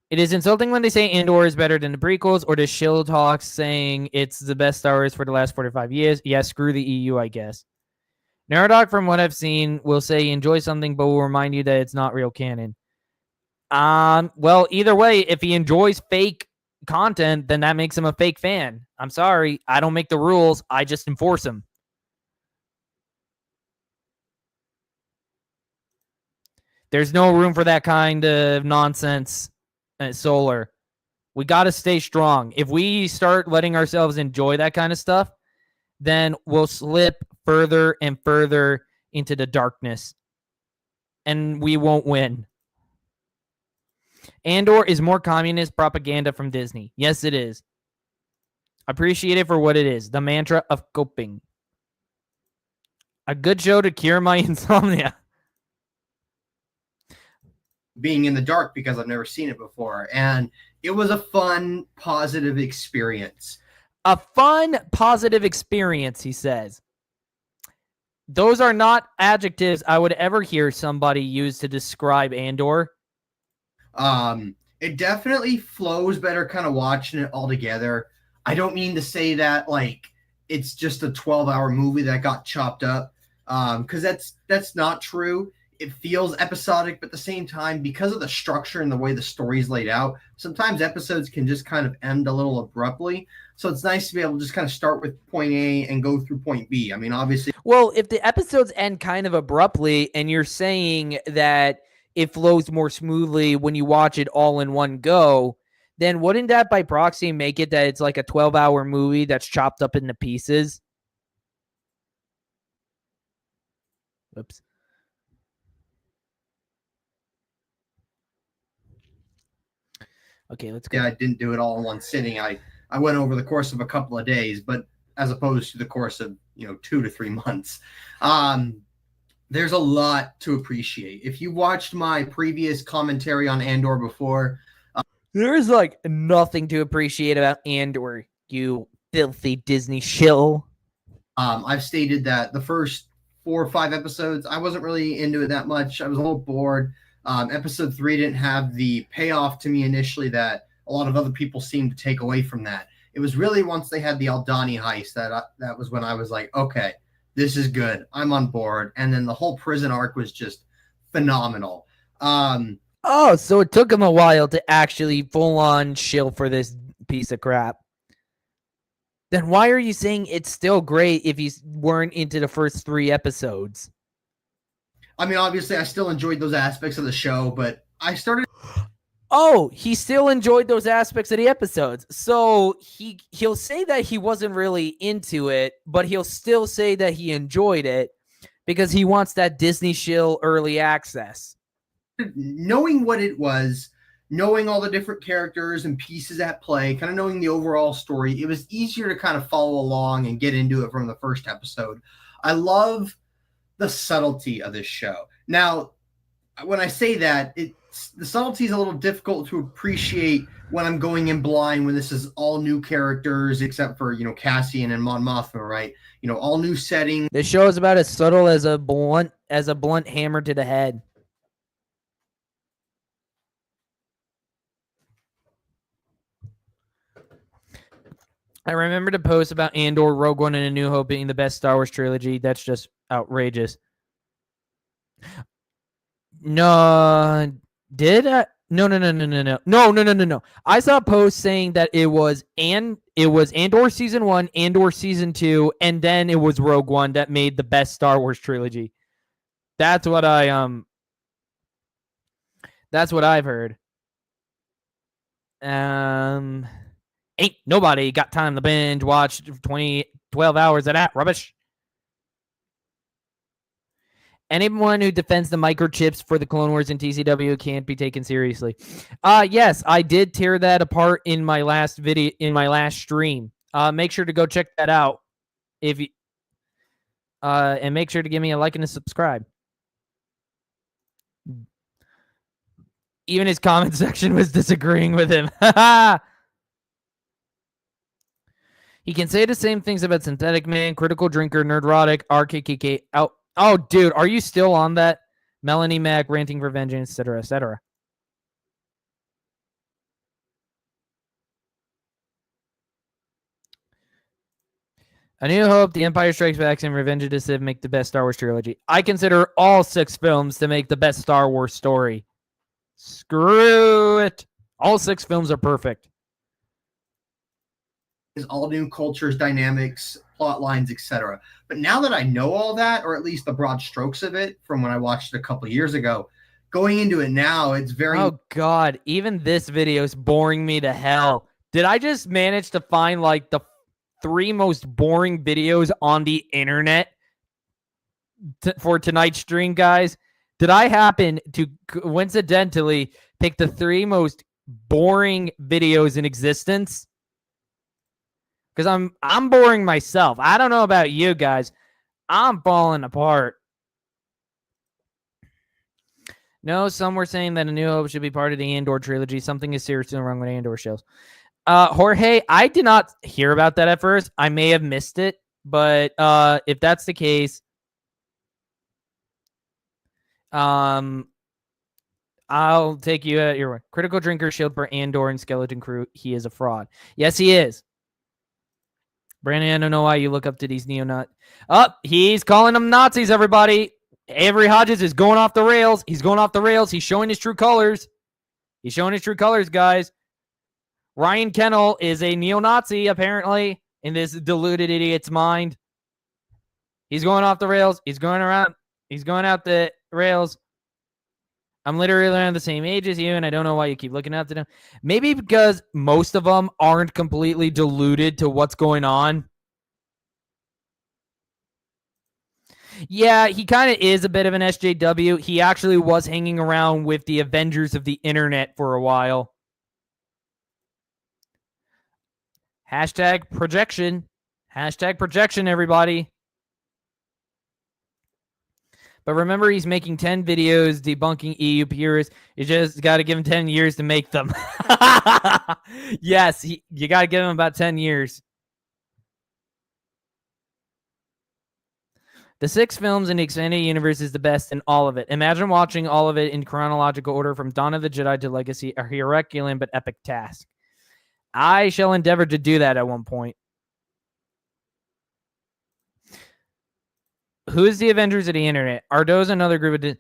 It is insulting when they say Andor is better than the prequels, or the shill talks saying it's the best Star Wars for the last 45 years. Yeah, screw the EU, I guess. Neurodoc, from what I've seen, will say enjoy something, but will remind you that it's not real canon. Well, either way, if he enjoys fake content, then that makes him a fake fan. I'm sorry. I don't make the rules. I just enforce them. There's no room for that kind of nonsense at Solar. We got to stay strong. If we start letting ourselves enjoy that kind of stuff, then we'll slip further and further into the darkness, and we won't win. Andor is more communist propaganda from Disney. Yes, it is. Appreciate it for what it is. The mantra of coping. A good show to cure my insomnia. being in the dark because I've never seen it before. And it was a fun, positive experience. A fun, positive experience, he says. Those are not adjectives I would ever hear somebody use to describe Andor. It definitely flows better kind of watching it all together. I don't mean to say that like it's just a 12-hour movie that got chopped up, because that's not true. It feels episodic, but at the same time, because of the structure and the way the story's laid out, sometimes episodes can just kind of end a little abruptly. So it's nice to be able to just kind of start with point A and go through point B. I mean, obviously. Well, if the episodes end kind of abruptly and you're saying that it flows more smoothly when you watch it all in one go, then wouldn't that by proxy make it that it's like a 12-hour movie that's chopped up into pieces? Whoops. Okay, let's go. Yeah, I didn't do it all in one sitting. I went over the course of a couple of days, but as opposed to the course of 2 to 3 months. There's a lot to appreciate. If you watched my previous commentary on Andor before, there's like nothing to appreciate about Andor, you filthy Disney shill. I've stated that the first 4 or 5 episodes, I wasn't really into it that much. I was a little bored. Episode 3 didn't have the payoff to me initially that a lot of other people seemed to take away from that. It was really once they had the Aldhani heist that was when I was like, okay, this is good. I'm on board. And then the whole prison arc was just phenomenal. Oh, so it took him a while to actually full-on shill for this piece of crap. Then why are you saying it's still great if you weren't into the first 3 episodes? I mean, obviously, I still enjoyed those aspects of the show, but I started... Oh, he still enjoyed those aspects of the episodes. So he'll say that he wasn't really into it, but he'll still say that he enjoyed it because he wants that Disney shill early access. Knowing what it was, knowing all the different characters and pieces at play, kind of knowing the overall story, it was easier to kind of follow along and get into it from the first episode. I love the subtlety of this show. Now, when I say that, the subtlety is a little difficult to appreciate when I'm going in blind, when this is all new characters except for, Cassian and Mon Mothma, right? All new settings. This show is about as subtle as a blunt hammer to the head. I remember the post about Andor, Rogue One, and A New Hope being the best Star Wars trilogy. That's just outrageous. No, did I? No. I saw a post saying that it was Andor season 1, Andor season 2, and then it was Rogue One that made the best Star Wars trilogy. That's what I've heard. Ain't nobody got time to binge watch 12 hours of that rubbish. Anyone who defends the microchips for the Clone Wars and TCW can't be taken seriously. Yes, I did tear that apart in my last video, in my last stream. Make sure to go check that out. If you, and make sure to give me a like and a subscribe. Even his comment section was disagreeing with him. He can say the same things about Synthetic Man, Critical Drinker, Nerdrotic, RKKK. Oh, dude, are you still on that? Melanie Mac, Ranting for Vengeance, etc., etc. A New Hope, The Empire Strikes Back, and Revenge of the Sith make the best Star Wars trilogy. I consider all 6 films to make the best Star Wars story. Screw it. All 6 films are perfect. Is all new cultures, dynamics, plot lines, etc. But now that I know all that, or at least the broad strokes of it from when I watched it a couple years ago, going into it now, it's very... Oh, God. Even this video is boring me to hell. Did I just manage to find, like, the 3 most boring videos on the internet for tonight's stream, guys? Did I happen to coincidentally pick the 3 most boring videos in existence? Because I'm boring myself. I don't know about you guys. I'm falling apart. No, some were saying that A New Hope should be part of the Andor trilogy. Something is seriously wrong with Andor shows. Jorge, I did not hear about that at first. I may have missed it, but if that's the case, I'll take you at your word. Critical Drinker, Shield for Andor, and Skeleton Crew. He is a fraud. Yes, he is. Brandon, I don't know why you look up to these neo-Nazis. He's calling them Nazis, everybody. Avery Hodges is going off the rails. He's going off the rails. He's showing his true colors. He's showing his true colors, guys. Ryan Kennel is a neo-Nazi, apparently, in this deluded idiot's mind. He's going off the rails. He's going around. He's going out the rails. I'm literally around the same age as you, and I don't know why you keep looking up to them. Maybe because most of them aren't completely deluded to what's going on. Yeah, he kind of is a bit of an SJW. He actually was hanging around with the Avengers of the internet for a while. Hashtag projection. Hashtag projection, everybody. But remember, he's making 10 videos debunking EU purists. You just got to give him 10 years to make them. Yes, you got to give him about 10 years. The 6 films in the Extended Universe is the best in all of it. Imagine watching all of it in chronological order from Dawn of the Jedi to Legacy, a Herculean but epic task. I shall endeavor to do that at one point. Who is the Avengers of the Internet? Are those another group of...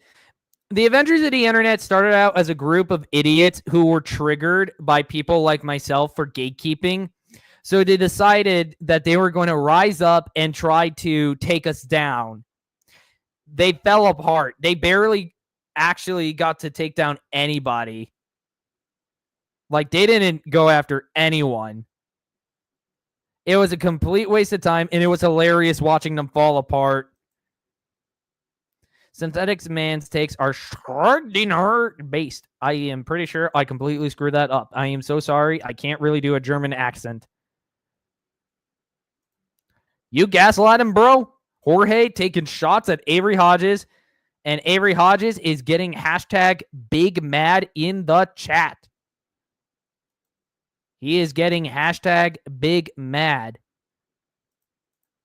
The Avengers of the Internet started out as a group of idiots who were triggered by people like myself for gatekeeping. So they decided that they were going to rise up and try to take us down. They fell apart. They barely actually got to take down anybody. Like, they didn't go after anyone. It was a complete waste of time, and it was hilarious watching them fall apart. Synthetic Man's takes are extraordinary based. I am pretty sure I completely screwed that up. I am so sorry. I can't really do a German accent. You gaslight him, bro. Jorge taking shots at Avery Hodges, and Avery Hodges is getting hashtag big mad in the chat. He is getting hashtag big mad.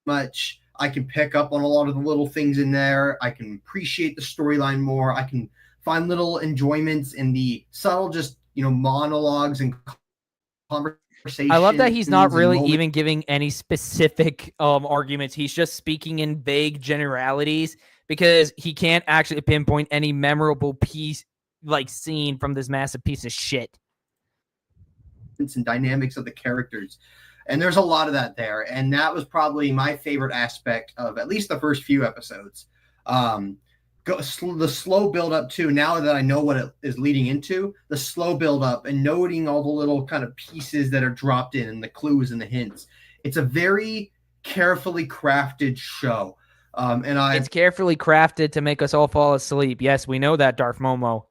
Much. I can pick up on a lot of the little things in there. I can appreciate the storyline more. I can find little enjoyments in the subtle, just, monologues and conversations I love that he's not and really moments. even giving any specific arguments. He's just speaking in vague generalities because he can't actually pinpoint any memorable piece, like scene from this massive piece of shit. And dynamics of the characters. And there's a lot of that there. And that was probably my favorite aspect of at least the first few episodes. The slow build up too. Now that I know what it is leading into, the slow build up and noting all the little kind of pieces that are dropped in and the clues and the hints. It's a very carefully crafted show. It's carefully crafted to make us all fall asleep. Yes, we know that, Darth Momo.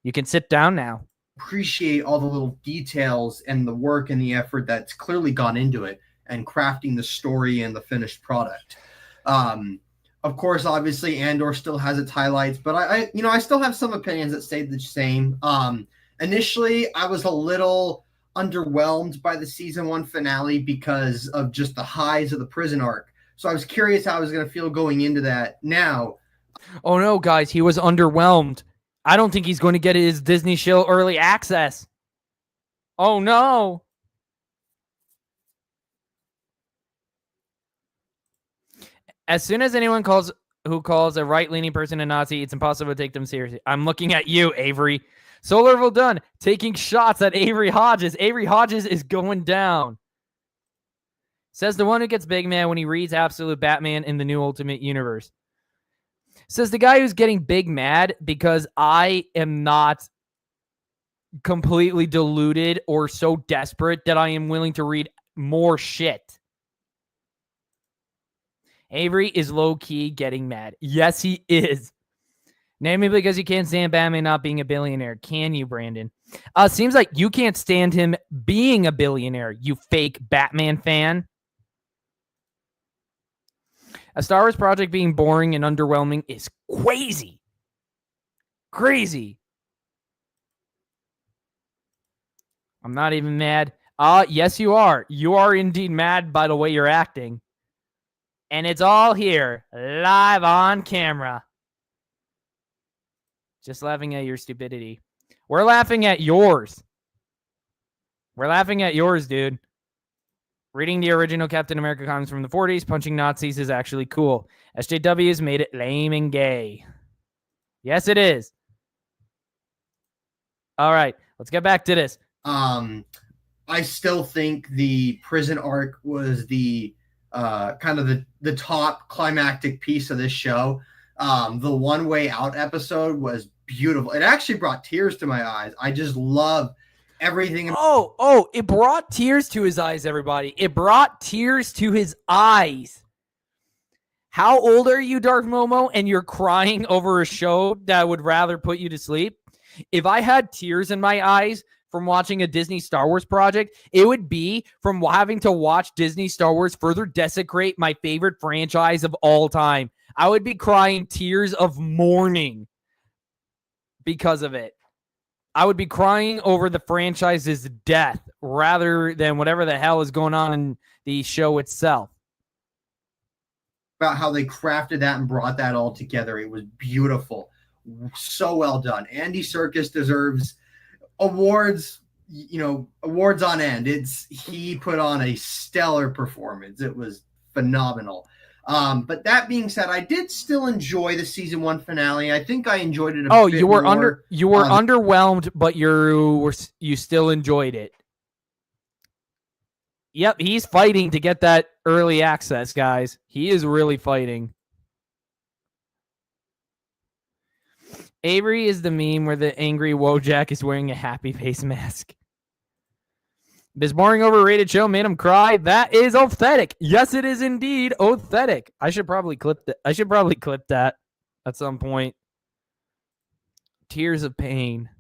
You can sit down now. Appreciate all the little details and the work and the effort that's clearly gone into it and crafting the story and the finished product. Of course, obviously, Andor still has its highlights, but I still have some opinions that stayed the same. Initially, I was a little underwhelmed by the season 1 finale because of just the highs of the prison arc. So I was curious how I was going to feel going into that. Now, oh no, guys, he was underwhelmed. I don't think he's going to get his Disney Shill early access. Oh no. As soon as anyone who calls a right-leaning person a Nazi, it's impossible to take them seriously. I'm looking at you, Avery. Solar done taking shots at Avery Hodges. Avery Hodges is going down. Says the one who gets big mad when he reads Absolute Batman in the new Ultimate Universe. Says the guy who's getting big mad because I am not completely deluded or so desperate that I am willing to read more shit. Avery is low-key getting mad. Yes, he is. Namely because you can't stand Batman not being a billionaire. Can you, Brandon? Seems like you can't stand him being a billionaire, you fake Batman fan. A Star Wars project being boring and underwhelming is crazy. Crazy. I'm not even mad. Yes, you are. You are indeed mad by the way you're acting. And it's all here, live on camera. Just laughing at your stupidity. We're laughing at yours. We're laughing at yours, dude. Reading the original Captain America comics from the 40s, punching Nazis is actually cool. SJW's made it lame and gay. Yes, it is. All right, let's get back to this. I still think the prison arc was the kind of the top climactic piece of this show. The One Way Out episode was beautiful. It actually brought tears to my eyes. I just love everything. It brought tears to his eyes, everybody. It brought tears to his eyes. How old are you, Darth Momo, and you're crying over a show that would rather put you to sleep? If I had tears in my eyes from watching a Disney Star Wars project, it would be from having to watch Disney Star Wars further desecrate my favorite franchise of all time. I would be crying tears of mourning because of it. I would be crying over the franchise's death rather than whatever the hell is going on in the show itself. About how they crafted that and brought that all together. It was beautiful. So well done. Andy Serkis deserves awards, awards on end. He put on a stellar performance. It was phenomenal. But that being said, I did still enjoy the season 1 finale. I think I enjoyed it a bit you were more. Underwhelmed, but you still enjoyed it. Yep, he's fighting to get that early access, guys. He is really fighting. Avery is the meme where the angry Wojak is wearing a happy face mask. This boring, overrated show made him cry. That is authentic. Yes, it is indeed authentic. I should probably clip that at some point. Tears of pain.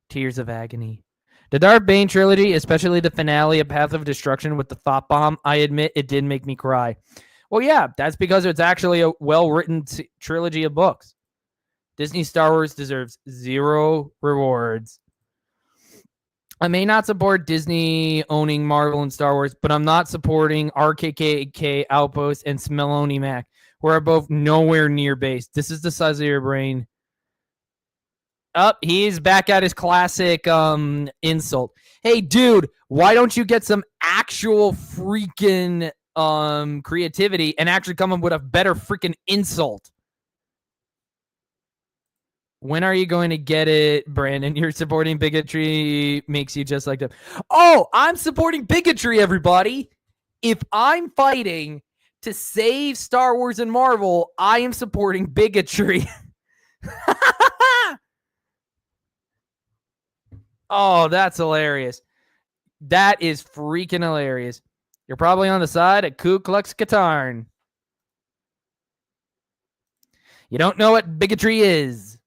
Tears of agony. The Darth Bane trilogy, especially the finale, A Path of Destruction with the thought bomb, I admit it did make me cry. Well, yeah, that's because it's actually a well-written trilogy of books. Disney Star Wars deserves 0 rewards. I may not support Disney owning Marvel and Star Wars, but I'm not supporting RKKK Outpost and Smelloni Mac, who are both nowhere near based. This is the size of your brain. Up, he's back at his classic insult. Hey, dude, why don't you get some actual freaking creativity and actually come up with a better freaking insult? When are you going to get it, Brandon? You're supporting bigotry makes you just like them. Oh, I'm supporting bigotry, everybody. If I'm fighting to save Star Wars and Marvel, I am supporting bigotry. Oh, that's hilarious. That is freaking hilarious. You're probably on the side of Ku Klux Klan. You don't know what bigotry is.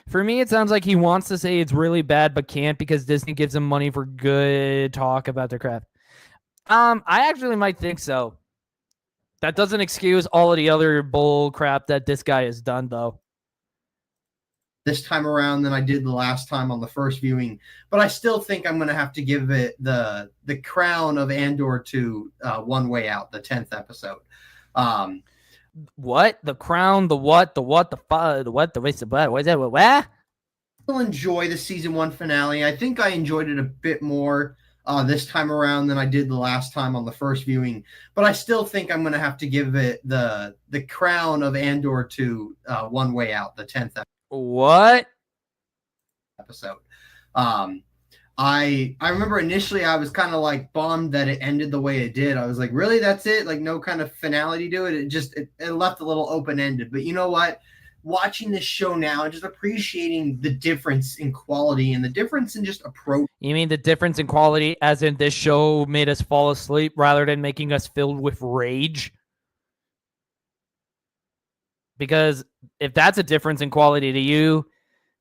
For me, it sounds like he wants to say it's really bad, but can't because Disney gives him money for good talk about their craft. I actually might think so. That doesn't excuse all of the other bull crap that this guy has done, though. This time around than I did the last time on the first viewing, but I still think I'm going to have to give it the crown of Andor to One Way Out, the 10th episode. What? The crown? The what? The what? The what? The waste of what? What is that? What? I still enjoy the season 1 finale. I think I enjoyed it a bit more this time around than I did the last time on the first viewing, but I still think I'm going to have to give it the crown of Andor to One Way Out, the 10th episode. What? Episode. I remember initially I was kind of like bummed that it ended the way it did. I was like, really, that's it? Like no kind of finality to it. It left a little open-ended. But you know what? Watching this show now and just appreciating the difference in quality and the difference in just approach. You mean the difference in quality as in this show made us fall asleep rather than making us filled with rage? Because if that's a difference in quality to you,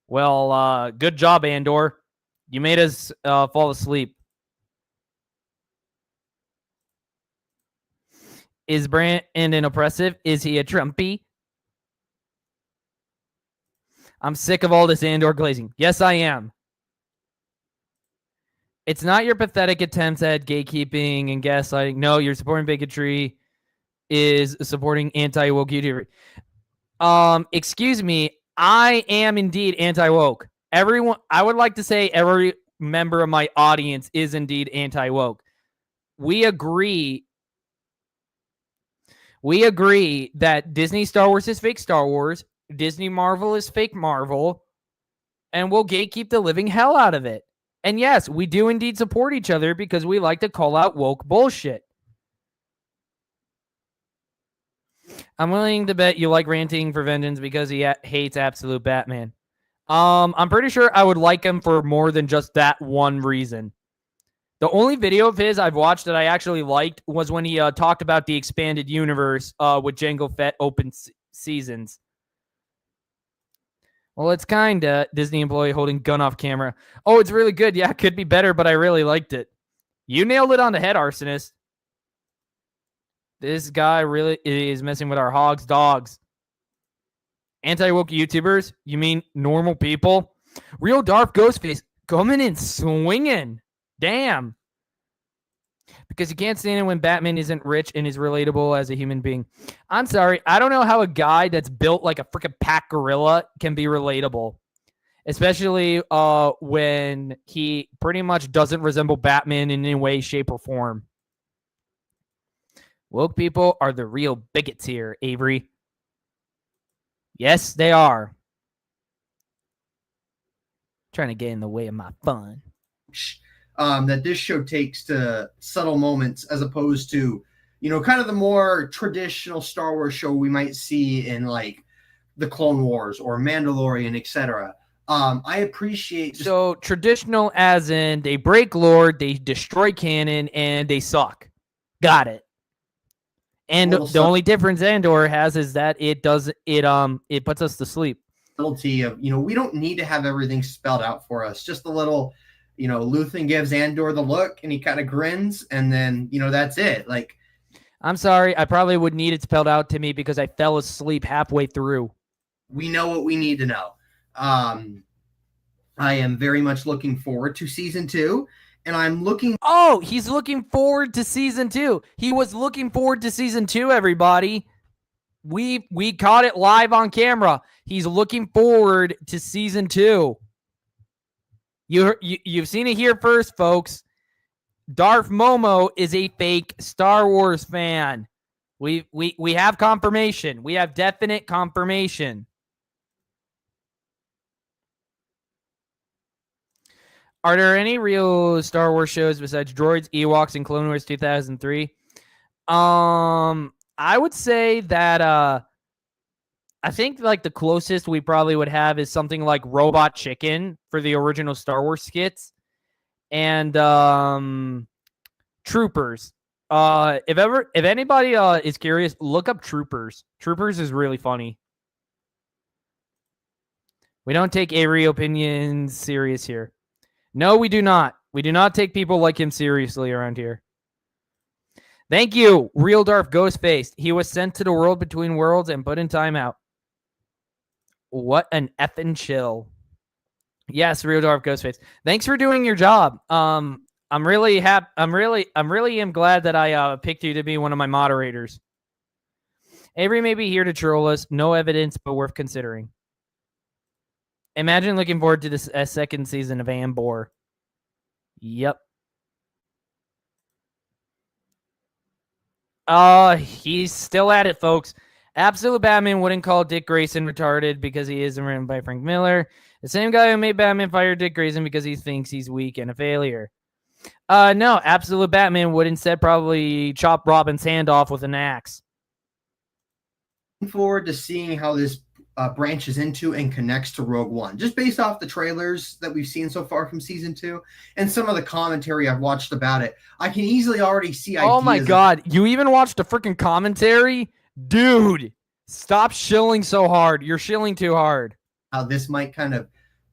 well, good job, Andor. You made us fall asleep. Is Brandon oppressive? Is he a Trumpy? I'm sick of all this Andor glazing. Yes, I am. It's not your pathetic attempts at gatekeeping and gaslighting. No, you're supporting bigotry is supporting anti-woke YouTuber. Excuse me, I am indeed anti-woke. Everyone, I would like to say every member of my audience is indeed anti-woke. We agree that Disney Star Wars is fake Star Wars, Disney Marvel is fake Marvel, and we'll gatekeep the living hell out of it. And yes, we do indeed support each other because we like to call out woke bullshit. I'm willing to bet you like ranting for vengeance because he hates absolute Batman. I'm pretty sure I would like him for more than just that one reason. The only video of his I've watched that I actually liked was when he talked about the expanded universe with Jango Fett open seasons. Well, it's kinda Disney employee holding gun off camera. Oh, it's really good. Yeah, it could be better, but I really liked it. You nailed it on the head, Arsonist. This guy really is messing with our hogs dogs. Anti-woke YouTubers? You mean normal people? Real Darth Ghostface coming in swinging. Damn. Because you can't stand it when Batman isn't rich and is relatable as a human being. I'm sorry. I don't know how a guy that's built like a freaking pack gorilla can be relatable. Especially when he pretty much doesn't resemble Batman in any way, shape, or form. Woke people are the real bigots here, Avery. Yes, they are. Trying to get in the way of my fun. That this show takes to subtle moments as opposed to, you know, kind of the more traditional Star Wars show we might see in like the Clone Wars or Mandalorian, etc. I appreciate so traditional as in they break lore, they destroy canon, and they suck. Got it. And the only difference Andor has is that it puts us to sleep. Of, you know, we don't need to have everything spelled out for us. Just a little, you know, Luthen gives Andor the look and he kind of grins and then, you know, that's it. Like, I'm sorry, I probably would need it spelled out to me because I fell asleep halfway through. We know what we need to know. I am very much looking forward to season 2. And I'm looking. Oh, he's looking forward to season 2. He was looking forward to season 2, everybody. We caught it live on camera. He's looking forward to season 2. You've seen it here first, folks. Darth Momo is a fake Star Wars fan. We have confirmation. We have definite confirmation. Are there any real Star Wars shows besides Droids, Ewoks, and Clone Wars 2003? I would say that I think like the closest we probably would have is something like Robot Chicken for the original Star Wars skits, and Troopers. If anybody is curious, look up Troopers. Troopers is really funny. We don't take Avery opinions serious here. No, we do not. We do not take people like him seriously around here. Thank you, Real Darth Ghostface. He was sent to the world between worlds and put in timeout. What an effing chill. Yes, Real Darth Ghostface. Thanks for doing your job. I'm really happy. I'm really glad that I picked you to be one of my moderators. Avery may be here to troll us. No evidence, but worth considering. Imagine looking forward to this second season of Andor. Yep. He's still at it, folks. Absolute Batman wouldn't call Dick Grayson retarded because he isn't written by Frank Miller. The same guy who made Batman fired Dick Grayson because he thinks he's weak and a failure. No, Absolute Batman would instead probably chop Robin's hand off with an axe. Looking forward to seeing how this branches into and connects to Rogue One, just based off the trailers that we've seen so far from season 2 and some of the commentary I've watched about it. I can easily already see ideas. Oh my god, you even watched a freaking commentary? Dude, stop shilling so hard. You're shilling too hard. How this might kind of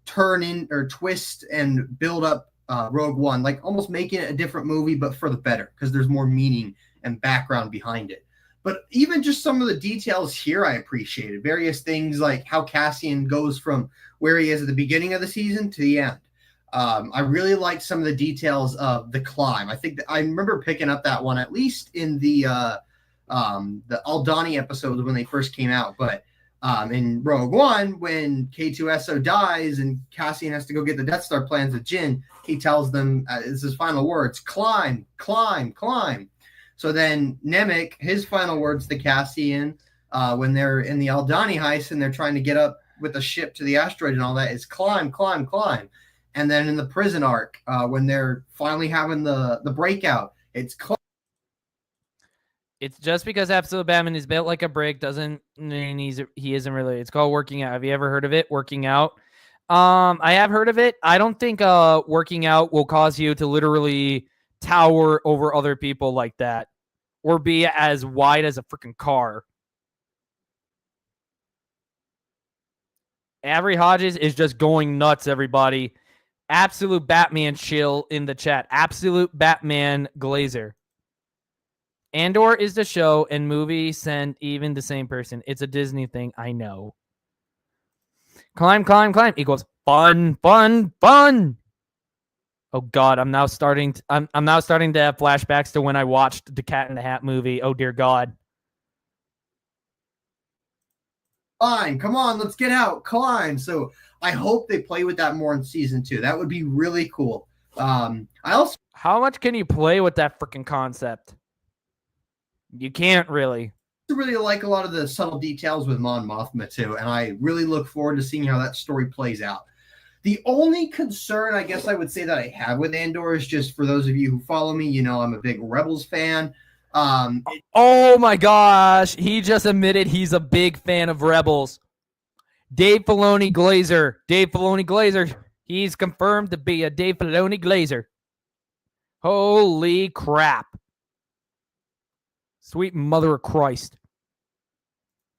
turn in or twist and build up Rogue One, like almost making it a different movie, but for the better, because there's more meaning and background behind it. But even just some of the details here I appreciated. Various things like how Cassian goes from where he is at the beginning of the season to the end. I really liked some of the details of the climb. I think I remember picking up that one, at least in the Aldani episodes when they first came out. But in Rogue One, when K2SO dies and Cassian has to go get the Death Star plans with Jyn, he tells them, it's his final words, climb, climb, climb. So then Nemec, his final words to Cassian when they're in the Aldani heist and they're trying to get up with the ship to the asteroid and all that is climb, climb, climb. And then in the prison arc, when they're finally having the breakout, it's climb. It's just because Absolute Batman is built like a brick doesn't mean he isn't really. It's called working out. Have you ever heard of it? Working out. I have heard of it. I don't think working out will cause you to literally tower over other people like that or be as wide as a freaking car. Avery Hodges is just going nuts, everybody. Absolute Batman chill in the chat. Absolute Batman Glazer. Andor is the show and movie sent even the same person. It's a Disney thing. I know. Climb, climb, climb equals fun, fun, fun. Oh God, I'm now starting to have flashbacks to when I watched the Cat in the Hat movie. Oh dear God. Climb, come on, let's get out. Climb. So I hope they play with that more in season 2. That would be really cool. How much can you play with that freaking concept? You can't really. I really like a lot of the subtle details with Mon Mothma too, and I really look forward to seeing how that story plays out. The only concern, I guess I would say, that I have with Andor is just for those of you who follow me, you know I'm a big Rebels fan. Oh my gosh, he just admitted he's a big fan of Rebels. Dave Filoni Glazer. He's confirmed to be a Dave Filoni Glazer. Holy crap. Sweet mother of Christ.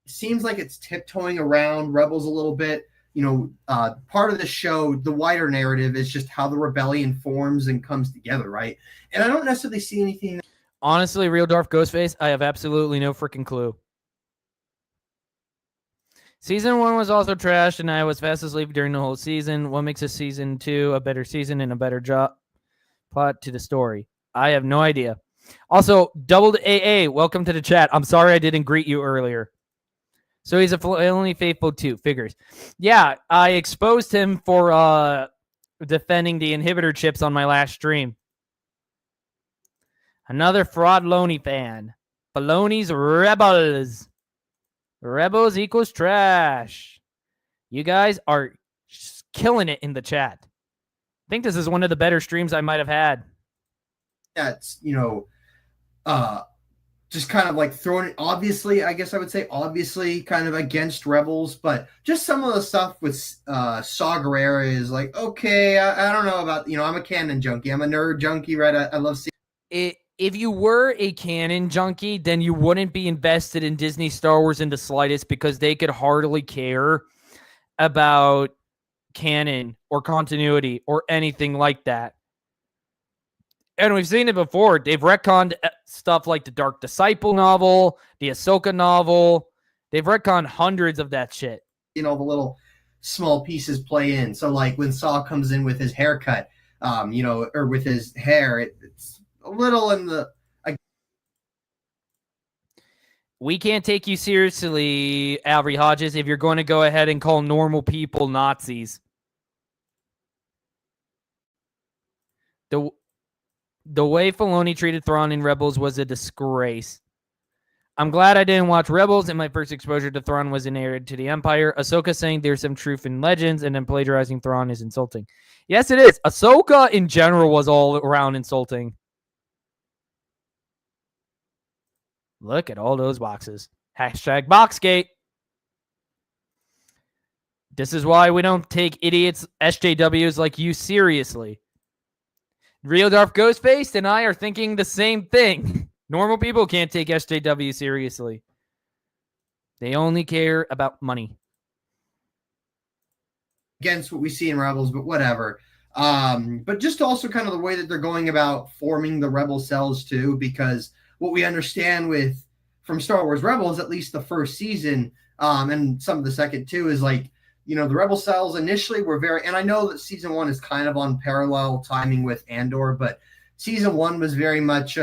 It seems like it's tiptoeing around Rebels a little bit. You know, part of the show, the wider narrative is just how the rebellion forms and comes together, right? And I don't necessarily see anything. Honestly, Real Darth Ghostface, I have absolutely no freaking clue. Season 1 was also trashed, and I was fast asleep during the whole season. What makes a season 2 a better season and a better plot to the story? I have no idea. Also, Doubled AA, welcome to the chat. I'm sorry I didn't greet you earlier. So he's a Filoni faithful too. Figures. Yeah, I exposed him for defending the inhibitor chips on my last stream. Another fraud Filoni fan. Filoni's Rebels. Rebels equals trash. You guys are just killing it in the chat. I think this is one of the better streams I might have had. That's, just kind of like throwing it, obviously, I guess I would say obviously kind of against Rebels, but just some of the stuff with Saw Gerrera is like, okay, I don't know about, I'm a canon junkie. I'm a nerd junkie, right? I love seeing it. If you were a canon junkie, then you wouldn't be invested in Disney Star Wars in the slightest because they could hardly care about canon or continuity or anything like that. And we've seen it before. They've retconned stuff like the Dark Disciple novel, the Ahsoka novel. They've retconned hundreds of that shit. the little small pieces play in. So like when Saw comes in with his haircut, or with his hair, it's a little in the. We can't take you seriously, Avery Hodges, if you're going to go ahead and call normal people Nazis. The way Filoni treated Thrawn in Rebels was a disgrace. I'm glad I didn't watch Rebels, and my first exposure to Thrawn was in Heir to the Empire. Ahsoka saying there's some truth in Legends, and then plagiarizing Thrawn is insulting. Yes, it is. Ahsoka in general was all around insulting. Look at all those boxes. Hashtag Boxgate. This is why we don't take idiots, SJWs like you seriously. Real Darth Ghostface and I are thinking the same thing. Normal people can't take SJW seriously. They only care about money. Against what we see in Rebels, but whatever. But just also kind of the way that they're going about forming the Rebel cells too, because what we understand from Star Wars Rebels, at least the first season, and some of the second too, is like, the Rebel cells initially were and I know that season 1 is kind of on parallel timing with Andor, but season 1 was very much,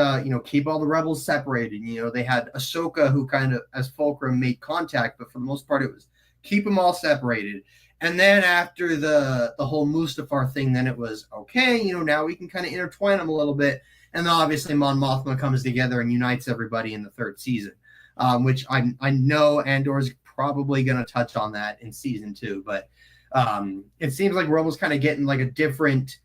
keep all the rebels separated. They had Ahsoka who kind of, as Fulcrum, made contact, but for the most part, it was keep them all separated. And then after the whole Mustafar thing, then it was, okay, now we can kind of intertwine them a little bit. And then obviously Mon Mothma comes together and unites everybody in the third season, which I know Andor's probably going to touch on that in season 2. But it seems like Rebels kind of getting like a different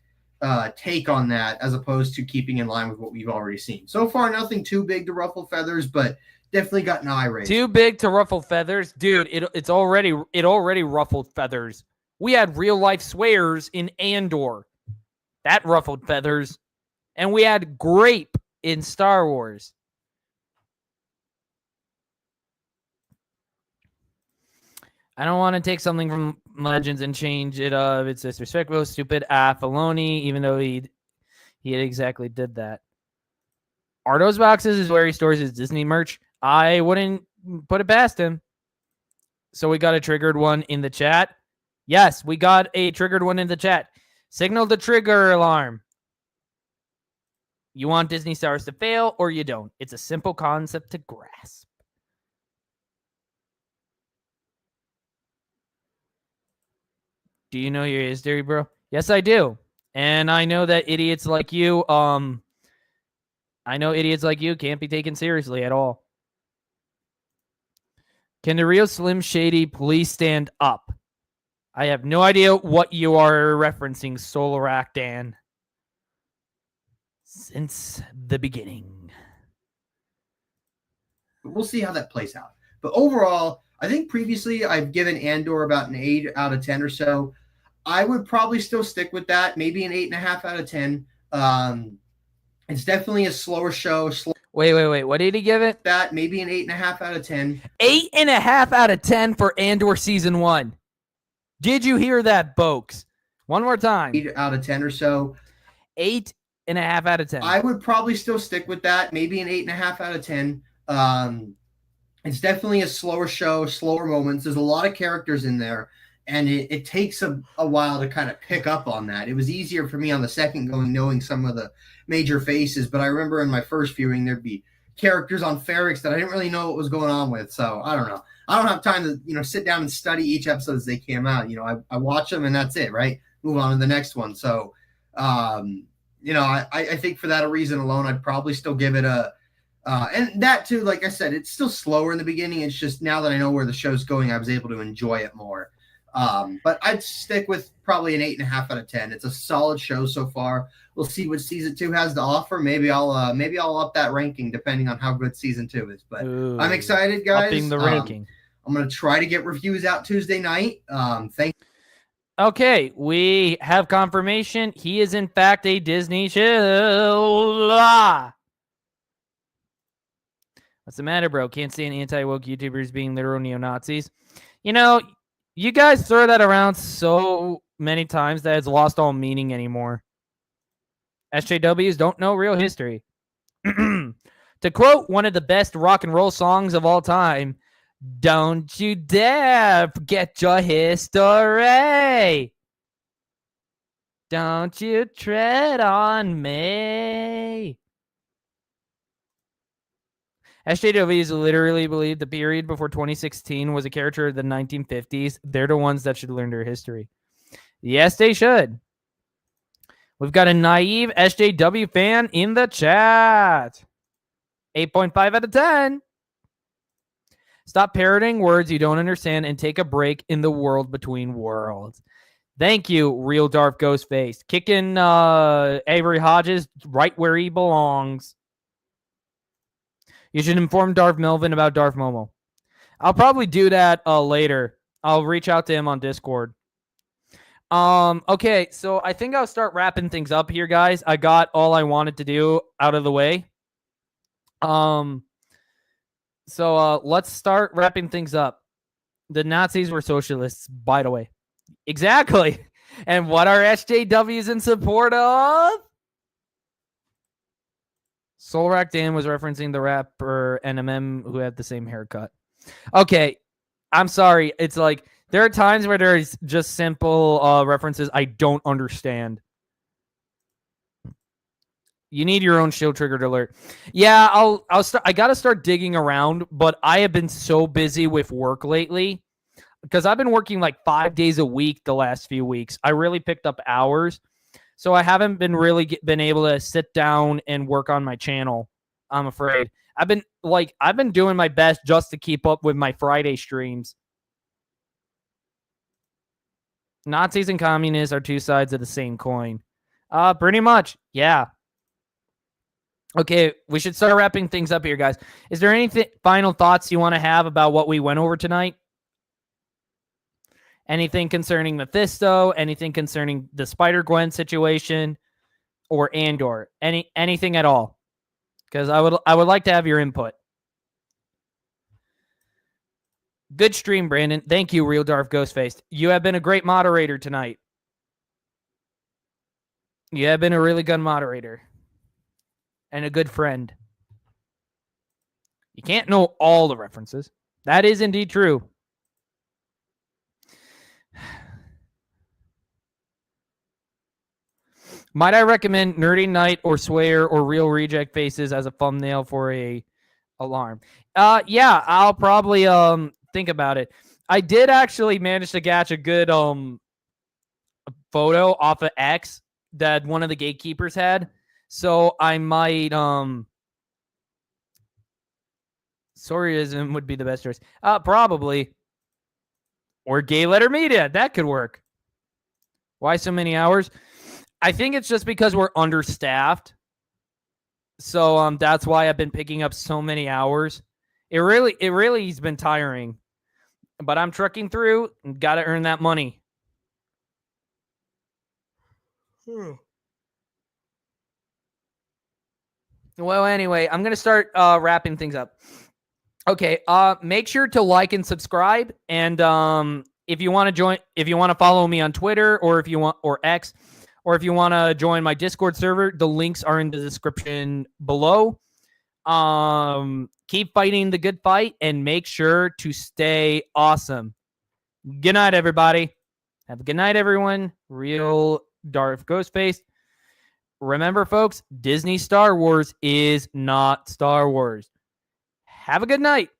take on that as opposed to keeping in line with what we've already seen. So far, nothing too big to ruffle feathers, but definitely got an eye raise. Too big to ruffle feathers? Dude, it already ruffled feathers. We had real life swears in Andor. That ruffled feathers. And we had grape in Star Wars. I don't want to take something from Legends and change it. It's disrespectful, stupid. Filoni, even though he exactly did that. Are those boxes is where he stores his Disney merch? I wouldn't put it past him. So we got a triggered one in the chat. Yes, we got a triggered one in the chat. Signal the trigger alarm. You want Disney Stars to fail or you don't. It's a simple concept to grasp. Do you know your history, bro? Yes, I do. And I know that idiots like you, can't be taken seriously at all. Can the real Slim Shady please stand up? I have no idea what you are referencing, Solarak Dan. Since the beginning. We'll see how that plays out. But overall, I think previously I've given Andor about an 8 out of 10 or so. I would probably still stick with that. Maybe an 8.5 out of 10. It's definitely a slower show. Wait. What did he give it? That maybe an 8.5 out of 10. 8.5 out of 10 for Andor season 1. Did you hear that, folks? One more time. 8 out of 10 or so. 8.5 out of 10. I would probably still stick with that. Maybe an 8.5 out of 10. It's definitely a slower show, slower moments. There's a lot of characters in there, and it takes a while to kind of pick up on that. It was easier for me on the second going, knowing some of the major faces, but I remember in my first viewing, there'd be characters on Ferrix that I didn't really know what was going on with. So I don't know. I don't have time to, sit down and study each episode as they came out. I watch them and that's it, right? Move on to the next one. So, I think for that reason alone, I'd probably still give it a, and that too, like I said, it's still slower in the beginning. It's just now that I know where the show's going, I was able to enjoy it more. But I'd stick with probably an 8.5 out of 10. It's a solid show so far. We'll see what season 2 has to offer. Maybe I'll up that ranking depending on how good season 2 is. But Ooh, I'm excited, guys. Upping the ranking. I'm gonna try to get reviews out Tuesday night. Okay, we have confirmation. He is in fact a Disney shill. What's the matter, bro? Can't stand anti-woke YouTubers being literal neo-Nazis. You guys throw that around so many times that it's lost all meaning anymore. SJWs don't know real history. To quote one of the best rock and roll songs of all time, don't you dare forget your history. Don't you tread on me. SJWs literally believe the period before 2016 was a character of the 1950s. They're the ones that should learn their history. Yes, they should. We've got a naive SJW fan in the chat. 8.5 out of 10. Stop parroting words you don't understand and take a break in the world between worlds. Thank you, Real Darth Ghostface. Kicking Avery Hodges right where he belongs. You should inform Darth Melvin about Darth Momo. I'll probably do that later. I'll reach out to him on Discord. Okay, so I think I'll start wrapping things up here, guys. I got all I wanted to do out of the way. So let's start wrapping things up. The Nazis were socialists, by the way. Exactly. And what are SJWs in support of? Solrak Dan was referencing the rapper NMM who had the same haircut. Okay, I'm sorry. It's like there are times where there's just simple references I don't understand. You need your own shield triggered alert. Yeah, I'll start. I gotta start digging around, but I have been so busy with work lately because I've been working like 5 days a week the last few weeks. I really picked up hours. So I haven't been been able to sit down and work on my channel, I'm afraid. I've been doing my best just to keep up with my Friday streams. Nazis and communists are two sides of the same coin. Pretty much, yeah. Okay, we should start wrapping things up here, guys. Is there any final thoughts you want to have about what we went over tonight? Anything concerning Mephisto, anything concerning the Spider-Gwen situation, or Andor, anything at all? Because I would like to have your input. Good stream, Brandon. Thank you, Real Darth Ghostface. You have been a great moderator tonight. You have been a really good moderator. And a good friend. You can't know all the references. That is indeed true. Might I recommend Nerdy Night or Swear or Real Reject Faces as a thumbnail for a alarm? Yeah, I'll probably think about it. I did actually manage to catch a good photo off of X that one of the gatekeepers had. So I might Sorryism would be the best choice. Probably. Or Gay Letter Media. That could work. Why so many hours? I think it's just because we're understaffed. So that's why I've been picking up so many hours. It really has been tiring. But I'm trucking through and got to earn that money. Well, anyway, I'm going to start wrapping things up. Okay, make sure to like and subscribe, and if you want to follow me on Twitter or if you want or X, or if you want to join my Discord server, the links are in the description below. Keep fighting the good fight and make sure to stay awesome. Good night, everybody. Have a good night, everyone. Real Darth Ghostface. Remember, folks, Disney Star Wars is not Star Wars. Have a good night.